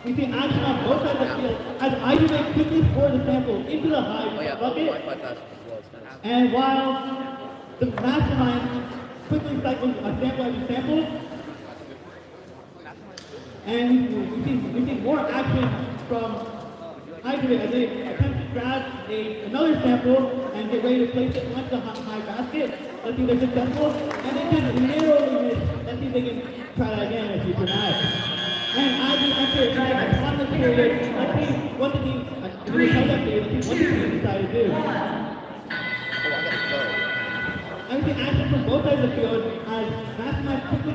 We see action on both sides of the field as IJAVVE quickly pours the sample into the high bucket. And while the mastermind quickly cycles a sample after sample, and we see more action from IJAVVE as they attempt to grab another sample and get ready to place it onto the high basket. Let's see if they're successful. And they just narrowly miss. Let's see if they can try that again in future match. And as we enter a final period, let's see what the team, let's see what the team decide to do. And we see action from both sides of the field as Mastermind quickly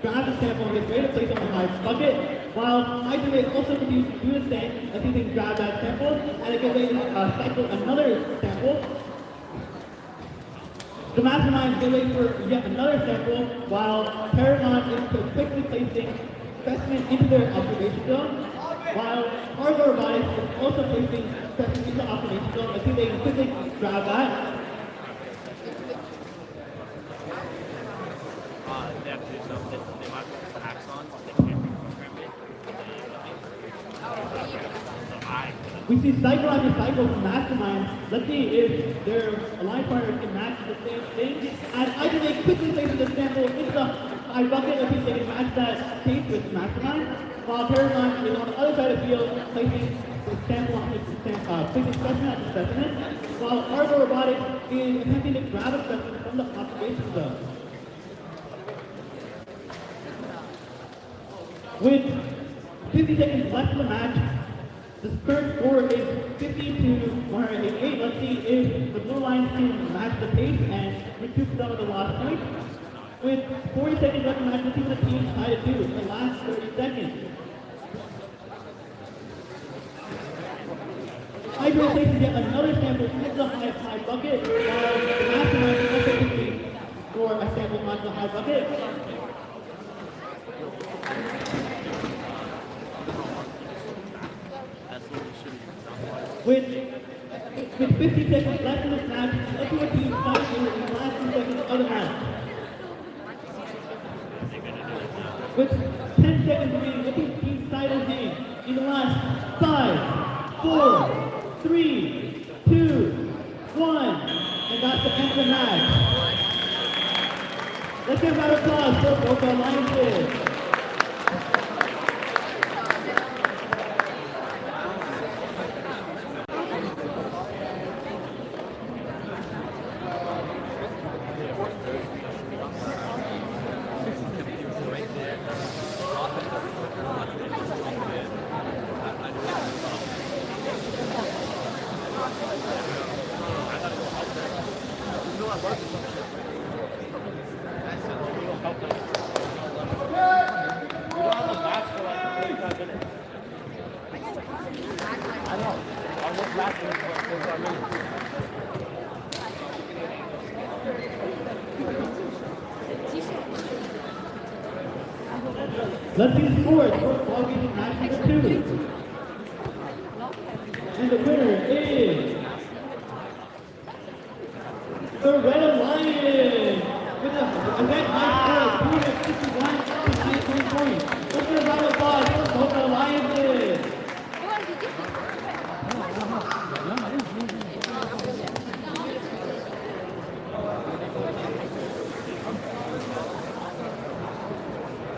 grabs the sample and gets ready to place it on the high bucket, while IJAVVE also continues to do the same. Let's see if they can grab that sample and it gets ready to cycle another sample. The Mastermind get ready for yet another sample, while TerraBats is quickly placing specimen into their observation zone, while Cargo Robotics is also placing specimen into observation zone. Let's see if they can quickly grab that. They have to do something. They might put hacks on. They can't reprogram it. We see cycle after cycle from Mastermind. Let's see if their alliance partners can match the same thing. And IJAVVE quickly places the sample into the high bucket. Let's see if they can match that pace with Mastermind. While TerraBats is on the other side of the field, placing the sample on placing specimen after specimen. While Cargo Robotics is attempting to grab a specimen from the observation zone. With 50 seconds left in the match, the current score is 50-188. Let's see if the Blue Lions can match the pace and recoup some of the lost points. With 40 seconds left in the match, let's see what the team try to do in the last 30 seconds. IJAVVE places yet another sample into the high bucket, while the Mastermind is also looking for a sample onto the high bucket. With 50 seconds left in this match, let's see what team fights in the last 2 seconds of the match. With 10 seconds remaining, let's see what team sidles in the last 5, 4, 3, 2, 1, and that's the end of the match. Let's give a round of applause for both our alliances. Let's see the scores for ball game match number 2. And the winner is the Red Alliance with a red high score of 361 to 19 points. Let's get a round of applause for both alliances.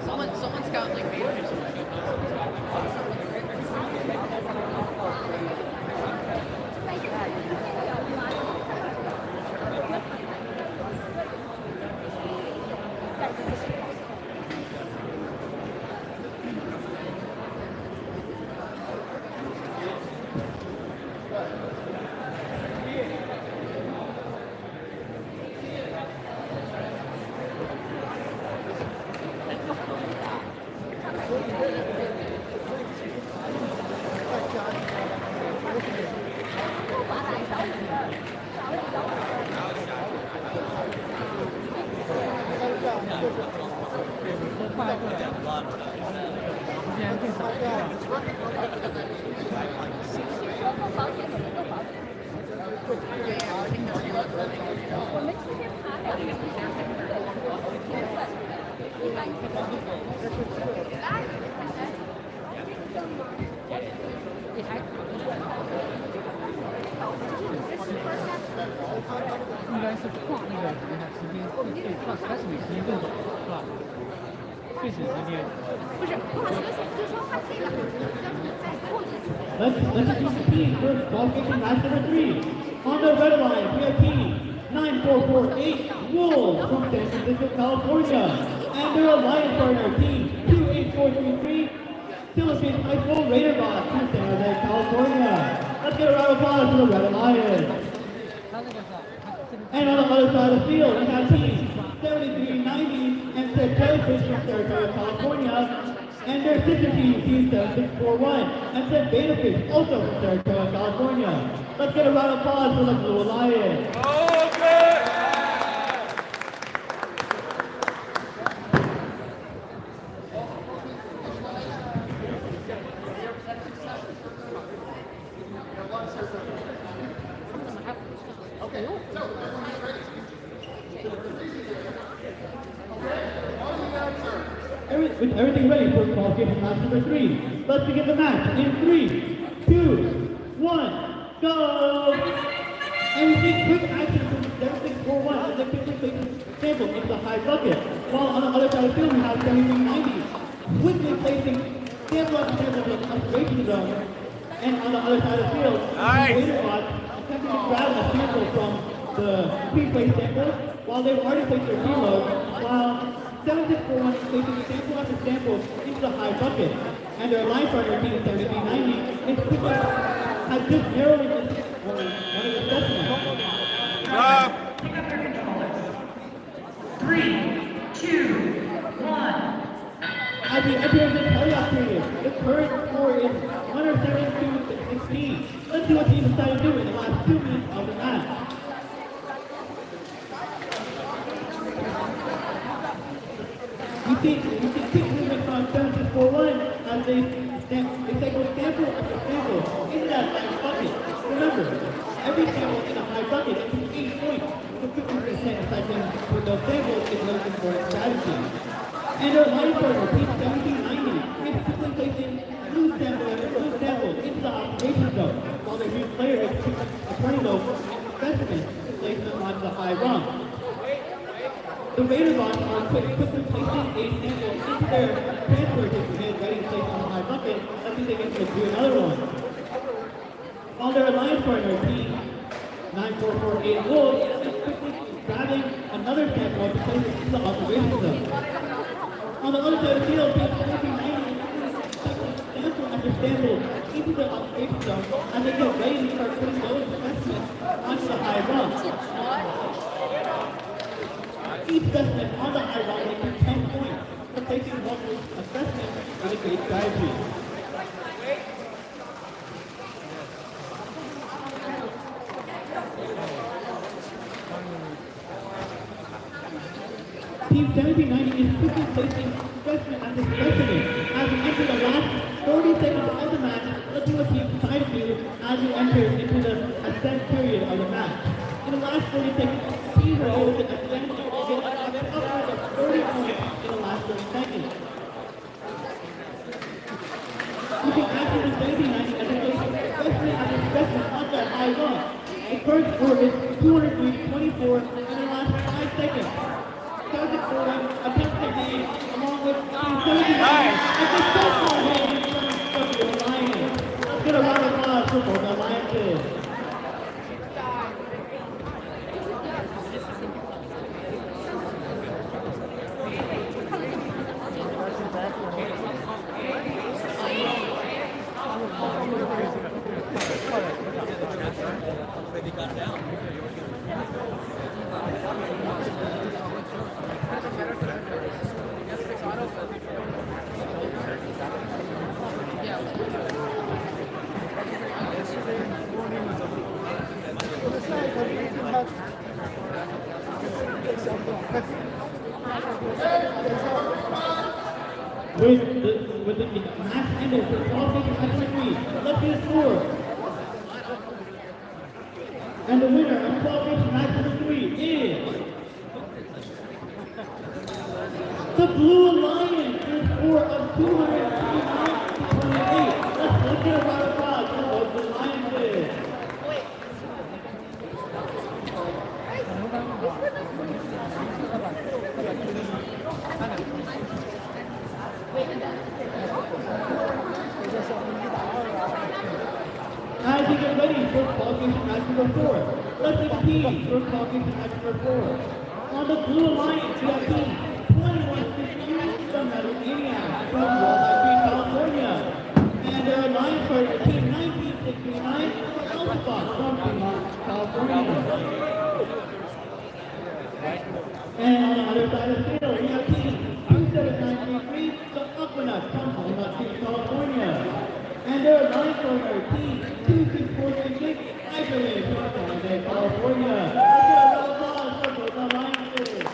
Someone's got like majors. Let's choose the team for qualification match number 3. On the red line, we have team 9448 Wolves from San Francisco, California, and their alliance partner team 28433 Philippines High School Raiderbots from San Jose, California. Let's get a round of applause for the Red Alliance. And on the other side of the field, we have team 7390 and Ted Jellyfish from Saratoga, California, and their sister team, Team 7641, and Ted Betafish, also from Saratoga, California. Let's get a round of applause for the Blue Alliance. With everything ready for qualification match number 3, let's begin the match in 3, 2, 1, go! And we see quick action from 7641 as they quickly place the sample into the high bucket, while on the other side of the field we have 7390 quickly placing sample after sample in the observation zone, and on the other side of the field, Raiderbot attempting to grab a sample from the pre-placed samples while they've already placed their reload, while 7641 is placing sample after sample into the high bucket, and their line partner team 7390 is quickly has just narrowly missed one of the specimens. Pick up your controllers. 3, 2, 1. At the end of the playoff period, the current score is 172 to 16. Let's see what team decided to do in the last 2 minutes of the match. We see quick movement from 7641 as they cycle sample after sample into that high bucket. Remember, every sample in a high bucket is 8 points, so 50% cycling with those samples is the most important strategy. And our line partner, team 1790, is quickly placing blue sample after blue sample into the observation zone, while their new player is turning those specimens to place them onto the high rung. The Raiderbots are quickly placing a sample into their transfer system and ready to place on the high bucket. Let's see if they can do another one. While their alliance partner, team 9448 Wolves, is quickly grabbing another sample to place it into the observation zone. On the other side of the field, team 1790 is sample after sample into the observation zone as they get ready to start putting those specimens dive. Team 1790 is quickly placing freshman at the specimen. As we enter the last 40 seconds of the match, let's see what team side of you as you enter into the ascent period of the match. In the last 40 seconds, teams are able to ascend and get upwards of 30 points in the last 30 seconds. You can actually the 1790 as a especially as a specimen on that high run. The first score is 203-24 in the last 5 seconds. Target scoring, attempt technique, along with team 79 as the football game in front of the Alliance. Let's get a round of applause for both alliances. With the match ended for qualification at 3, let's see the score. And the winner of qualification match number 3 is the Blue Alliance with a score of 259-28. Let's get a round of applause for both the Alliances. As you get ready for qualification match number 4, let's see the team for qualification match number 4. On the Blue Alliance, we have team 2152 from Medellin, from Valle, California. And their alliance partner, team 1969 from Alpha, from Fremont, California. And on the other side of the field, we have team 27933 from Aquanaut, from Fremont, California. And their alliance partner, team 26436, IJAVVE, from Valle, California. Let's get a round of applause for both alliances.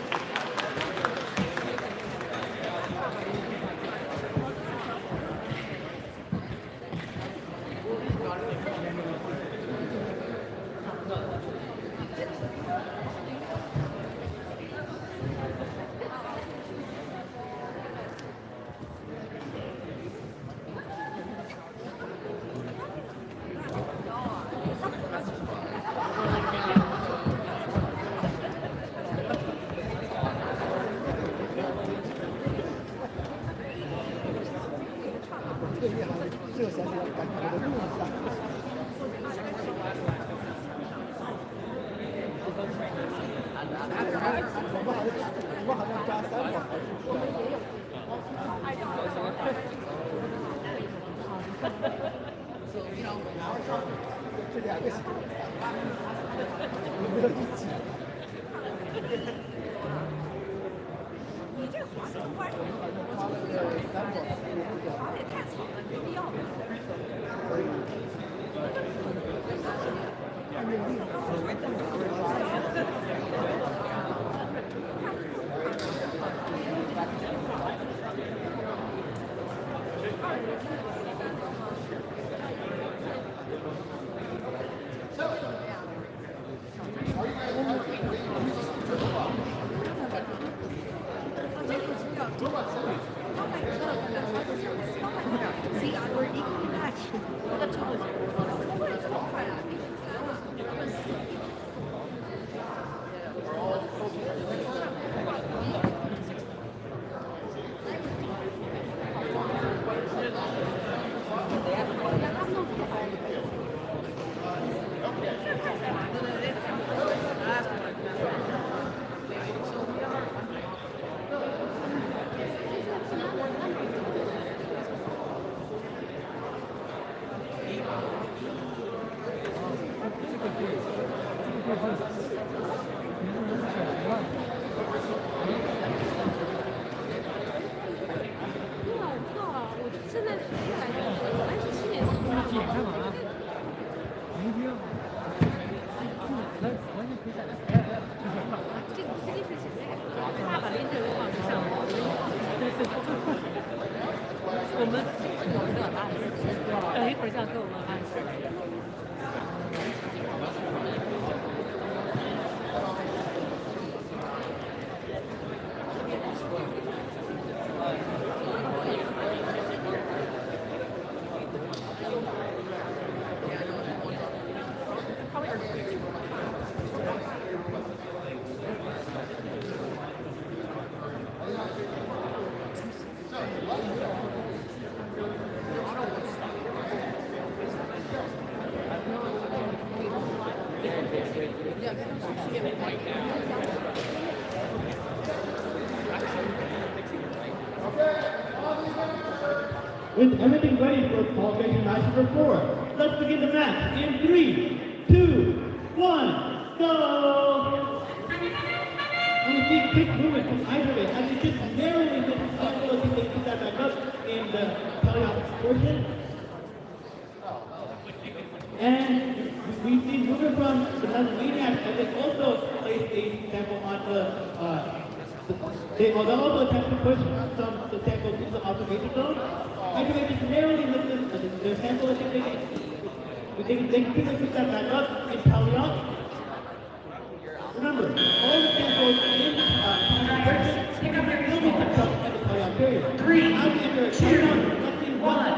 会这样跟我们暗示。With everything ready for qualification match number 4, let's begin the match in 3, 2, 1, go! And you see quick movement from IJAVVE as you just narrowly miss the ability to keep that back up in the teleoptic portion. And we see movement from the Tasmaniacs as they also place a sample on they also attempt to push some of the samples into the observation zone. IJAVVE just narrowly misses their sample. I think they can keep that back up in teleoptic. Remember, all the samples in will be picked up at the playoff period. 3, 2, 1.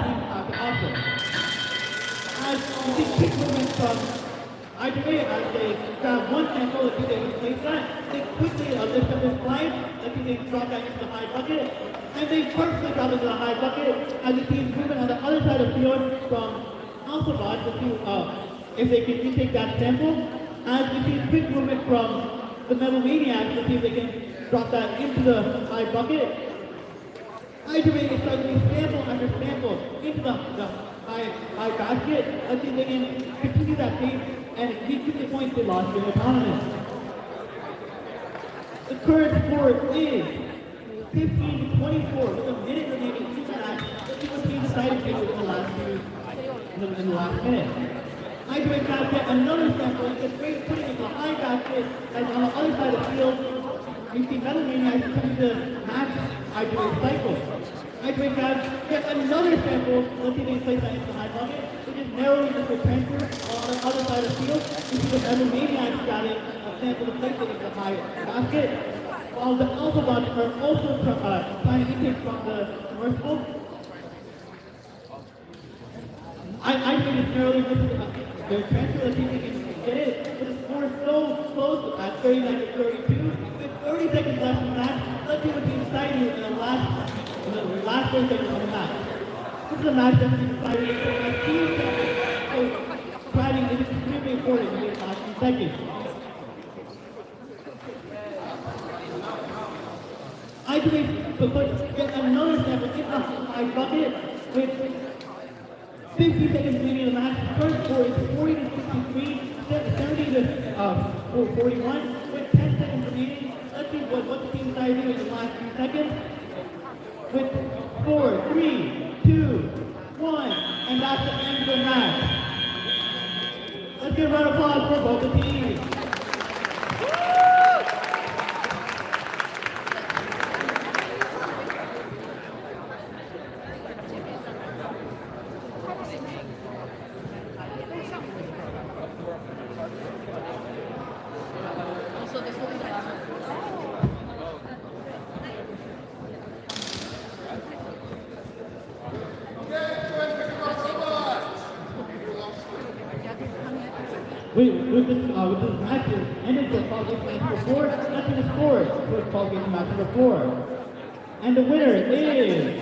As you see quick movement from IJAVVE as they grab one sample, if they replace that, they quickly lift up this slide, if they drop that into the high bucket, and they perfectly drop into the high bucket. As you see movement on the other side of the field from Alphabot to see if they can retake that sample. As we see quick movement from the Metal Maniacs to see if they can drop that into the high bucket. IJAVVE is cycling sample after sample into the high basket. Let's see if they can continue that pace and recoup the points they lost in the tournament. The current score is 15-24 with a minute remaining in the match. Let's see what team decided to do in the last minute. IJAVVE now get another sample and gets great putting it in the high basket, and on the other side of the field, we see Metal Maniacs coming to match IJAVVE's cycle. IJAVVE now get another sample, let's see if they place that into the high bucket. They just narrowly miss the transfer on the other side of the field. We see the Metal Maniacs got it, a sample to place it into the high basket. While the Alphabots are also trying to intake from the commercial. IJAVVE is narrowly missing their transfer, let's see if they can get it, but the score is so close at 39-32. With 30 seconds left in the match, let's see what team decided in the last 30 seconds of the match. This is a match that we decided to play as team seconds, so driving is extremely important in the last few seconds. IJAVVE put yet another sample in the high bucket with 50 seconds remaining in the match. First score is 40-63, 70-41. With 10 seconds remaining, let's see what the team decided to do in the last few seconds. With 4, 3, 2, 1, and that's the end of the match. Let's give a round of applause for both the teams. With this match ended for qualification match number 4, that's the score for qualification match number 4. And the winner is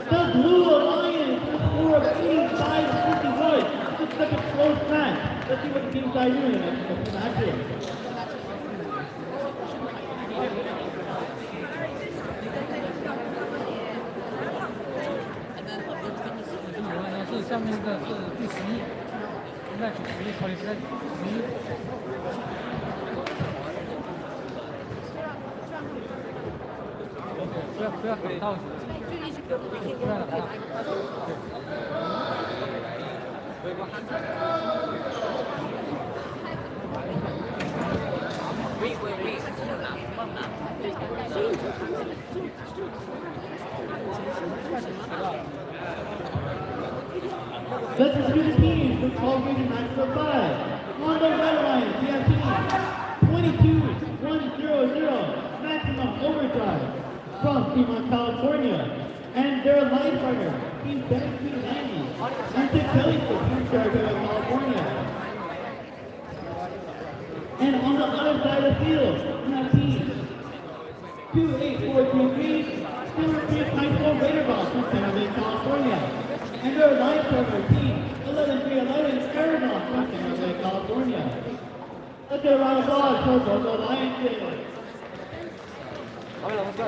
the Blue Alliance with a score of 85-51. This is such a close match. Let's see what the teams are doing in the next few matches. 下面的是第11，那是11，考虑是在11。不要给到，不要打到。喂。Let's review the teams for qualification match number 5. On the red line, we have team 22-100, maximum overdrive from Fremont, California. And their line partner, Team 1790, and Dick Kelly for Team Saratoga, California. And on the other side of the field, we have Team 28433, Silver Creek High School Raider Ball from San Jose, California. And their line partner, Team 11311, Arizona from San Jose, California. Let's get a round of applause for both the Lions kids. Oh, let's go.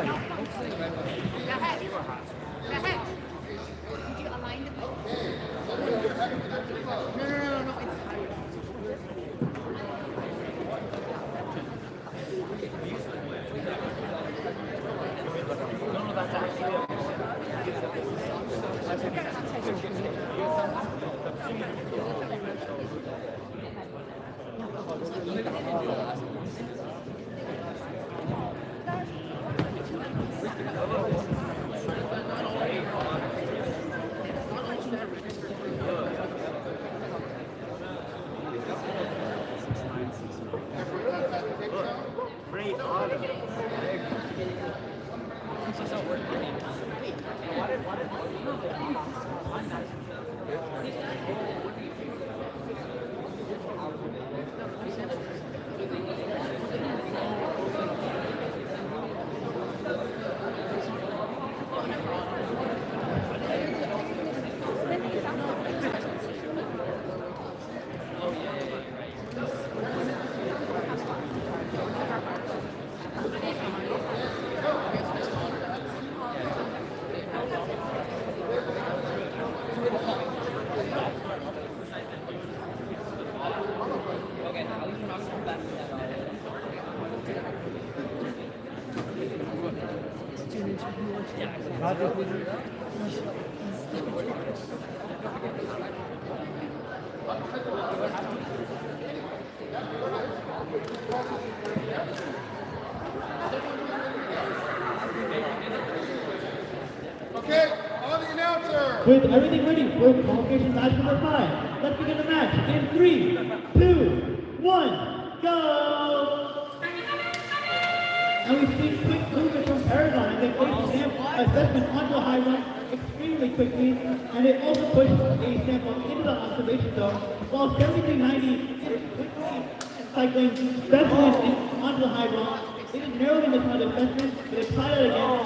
Okay, on the announcer. With everything ready for qualification match number 5, let's begin the match in 3, 2, 1, go! And we see quick movement from Paragon as they place Sam assessment onto a high run extremely quickly, and they also push a sample into the observation zone, while 7390 is quickly cycling specimen onto the high run. It is narrowly missed on the assessment, but they try it again.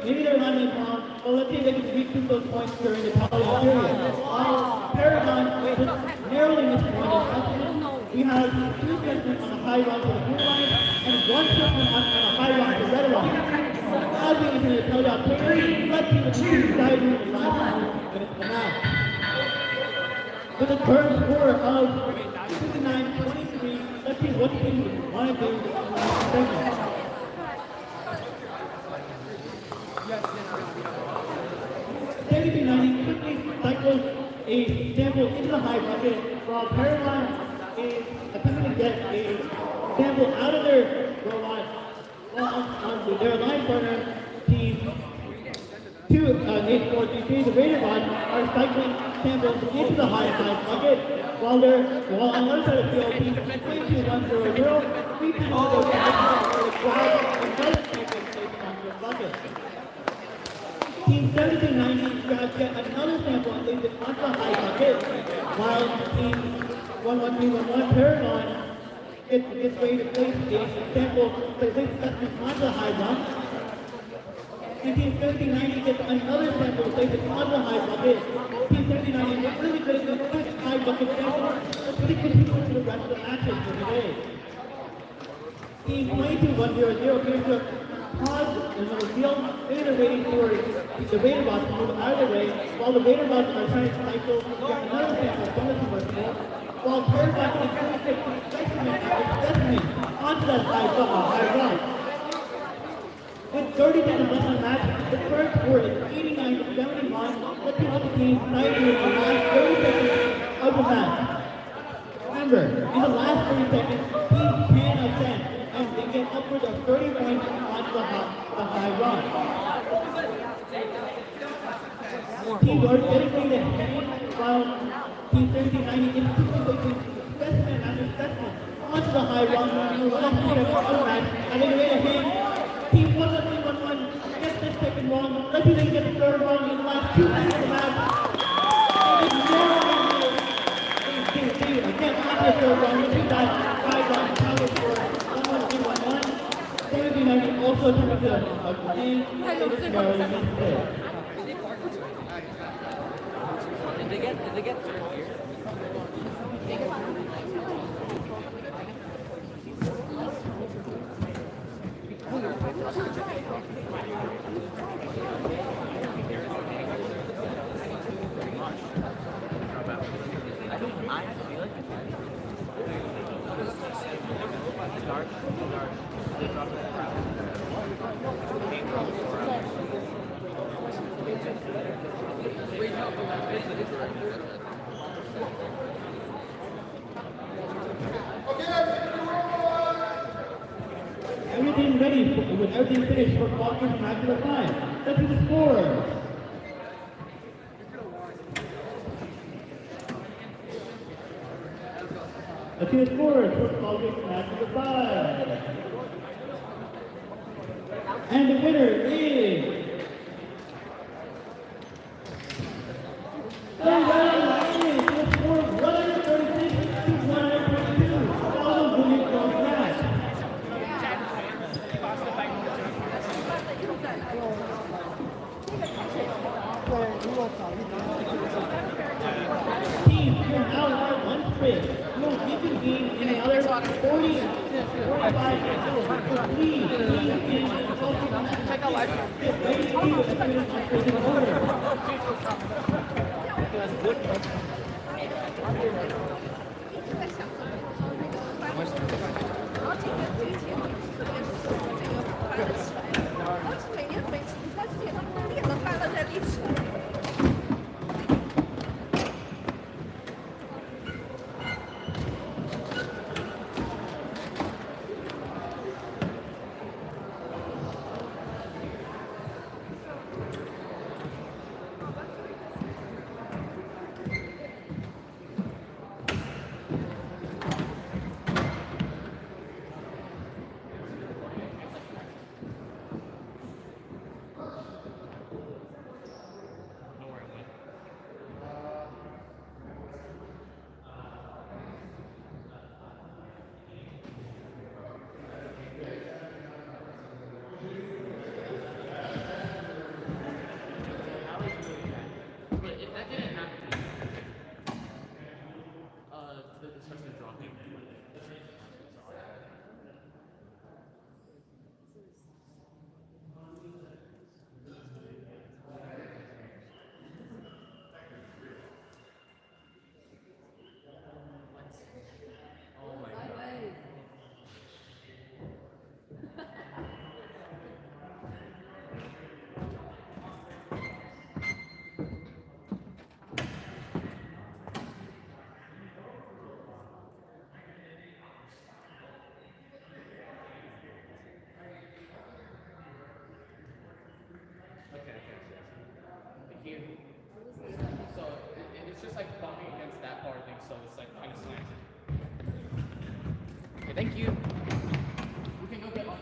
Maybe they're not in wrong, but let's see if they can recoup those points during the tally period. While Paragon just narrowly missed one assessment, we have 2 assessments on a high run to the blue line, and 1 assessment on a high run to the red line. As we enter the tally period, let's see the two side moves the last 2 minutes of the match. With a current score of 59-23, let's see what team want to do in the last segment. Everything quickly cycles a sample into the high bucket, while Paragon is attempting to get a sample out of their robot, while on their line partner, team 28433, the Raider bot, are cycling samples into the high bucket, while on the other side of the field, team 22100 reaches over the grab another sample placed onto the bucket. Team 1790 grabs yet another sample and lays it onto the high bucket, while Team 11311 Paragon gets ready to place a sample that places specimen onto the high run. And Team 1790 gets another sample and places it onto the high bucket. Team 1790 is really good at the quick high bucket sample. Let's really continue to the rest of the matches for today. Team 22100 appears to pause in the field. They are waiting for the Raider bots to move out of the way, while the Raider bots are trying to cycle to get another sample from the submersible, while TerraBats is trying to take specimen onto that high run. With 30 seconds left in the match, the current score is 89-71. Let's see what the team decided in the last 30 seconds of the match. Remember, in the last 30 seconds, teams can ascend, and they get upwards of 30 points onto the high run. Teams are getting ready to hang final Team 1390 institution specimen after specimen onto the high run. Let's see the final match. And then wait ahead. Team 11311 gets this second run. Let's see if they can get the third run in the last 2 minutes of the match. It is narrowly again after the third run. Let's see that high run counted for 11311. 1790 also attempted to again. Did they get third here? I don't mind. I feel like it's dark. They drop that crowd. Everything ready, with everything finished for qualification after the time. Let's see the scores. Let's see the scores for qualification after the 5. And the winner is the Valle with a score of 136 to 122. All winning from that. Teams, you are now at 1 sprint. You will reconvene in another 40 to 45 minutes. So please, be in the focus on that. Get ready to do it as soon as it's in order. Thank you. We can go get lunch.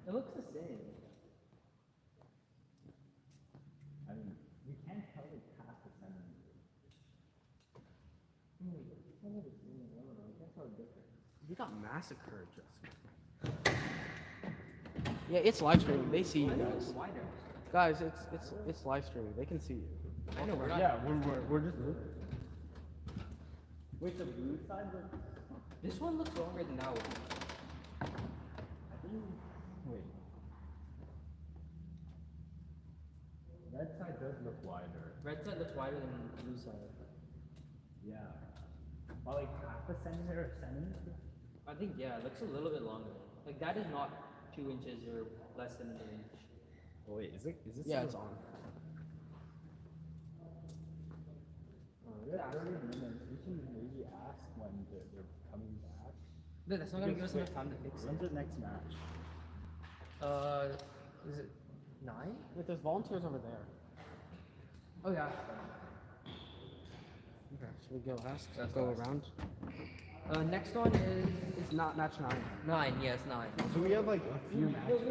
It looks the same. I mean, you can't tell like half the centimeter. You got massacred, Justin. Yeah, it's live streaming. They see you guys. Guys, it's live streaming. They can see you. I know we're not. Yeah, we're just moving. Wait, the blue side looks. This one looks longer than that one. Wait. Red side does look wider. Red side looks wider than the blue side. Yeah. By like half a centimeter or centimeter? I think yeah, it looks a little bit longer. Like that is not 2 inches or less than an inch. Oh wait, is this? Yeah, it's on. We have 30 minutes. We can maybe ask when they're coming back. That's not gonna give us enough time to fix it. When's the next match? Is it 9? Wait, there's volunteers over there. Oh yeah. Okay, should we go ask? Go around. Next one is not match 9. 9, yes, 9. So we have like a few matches.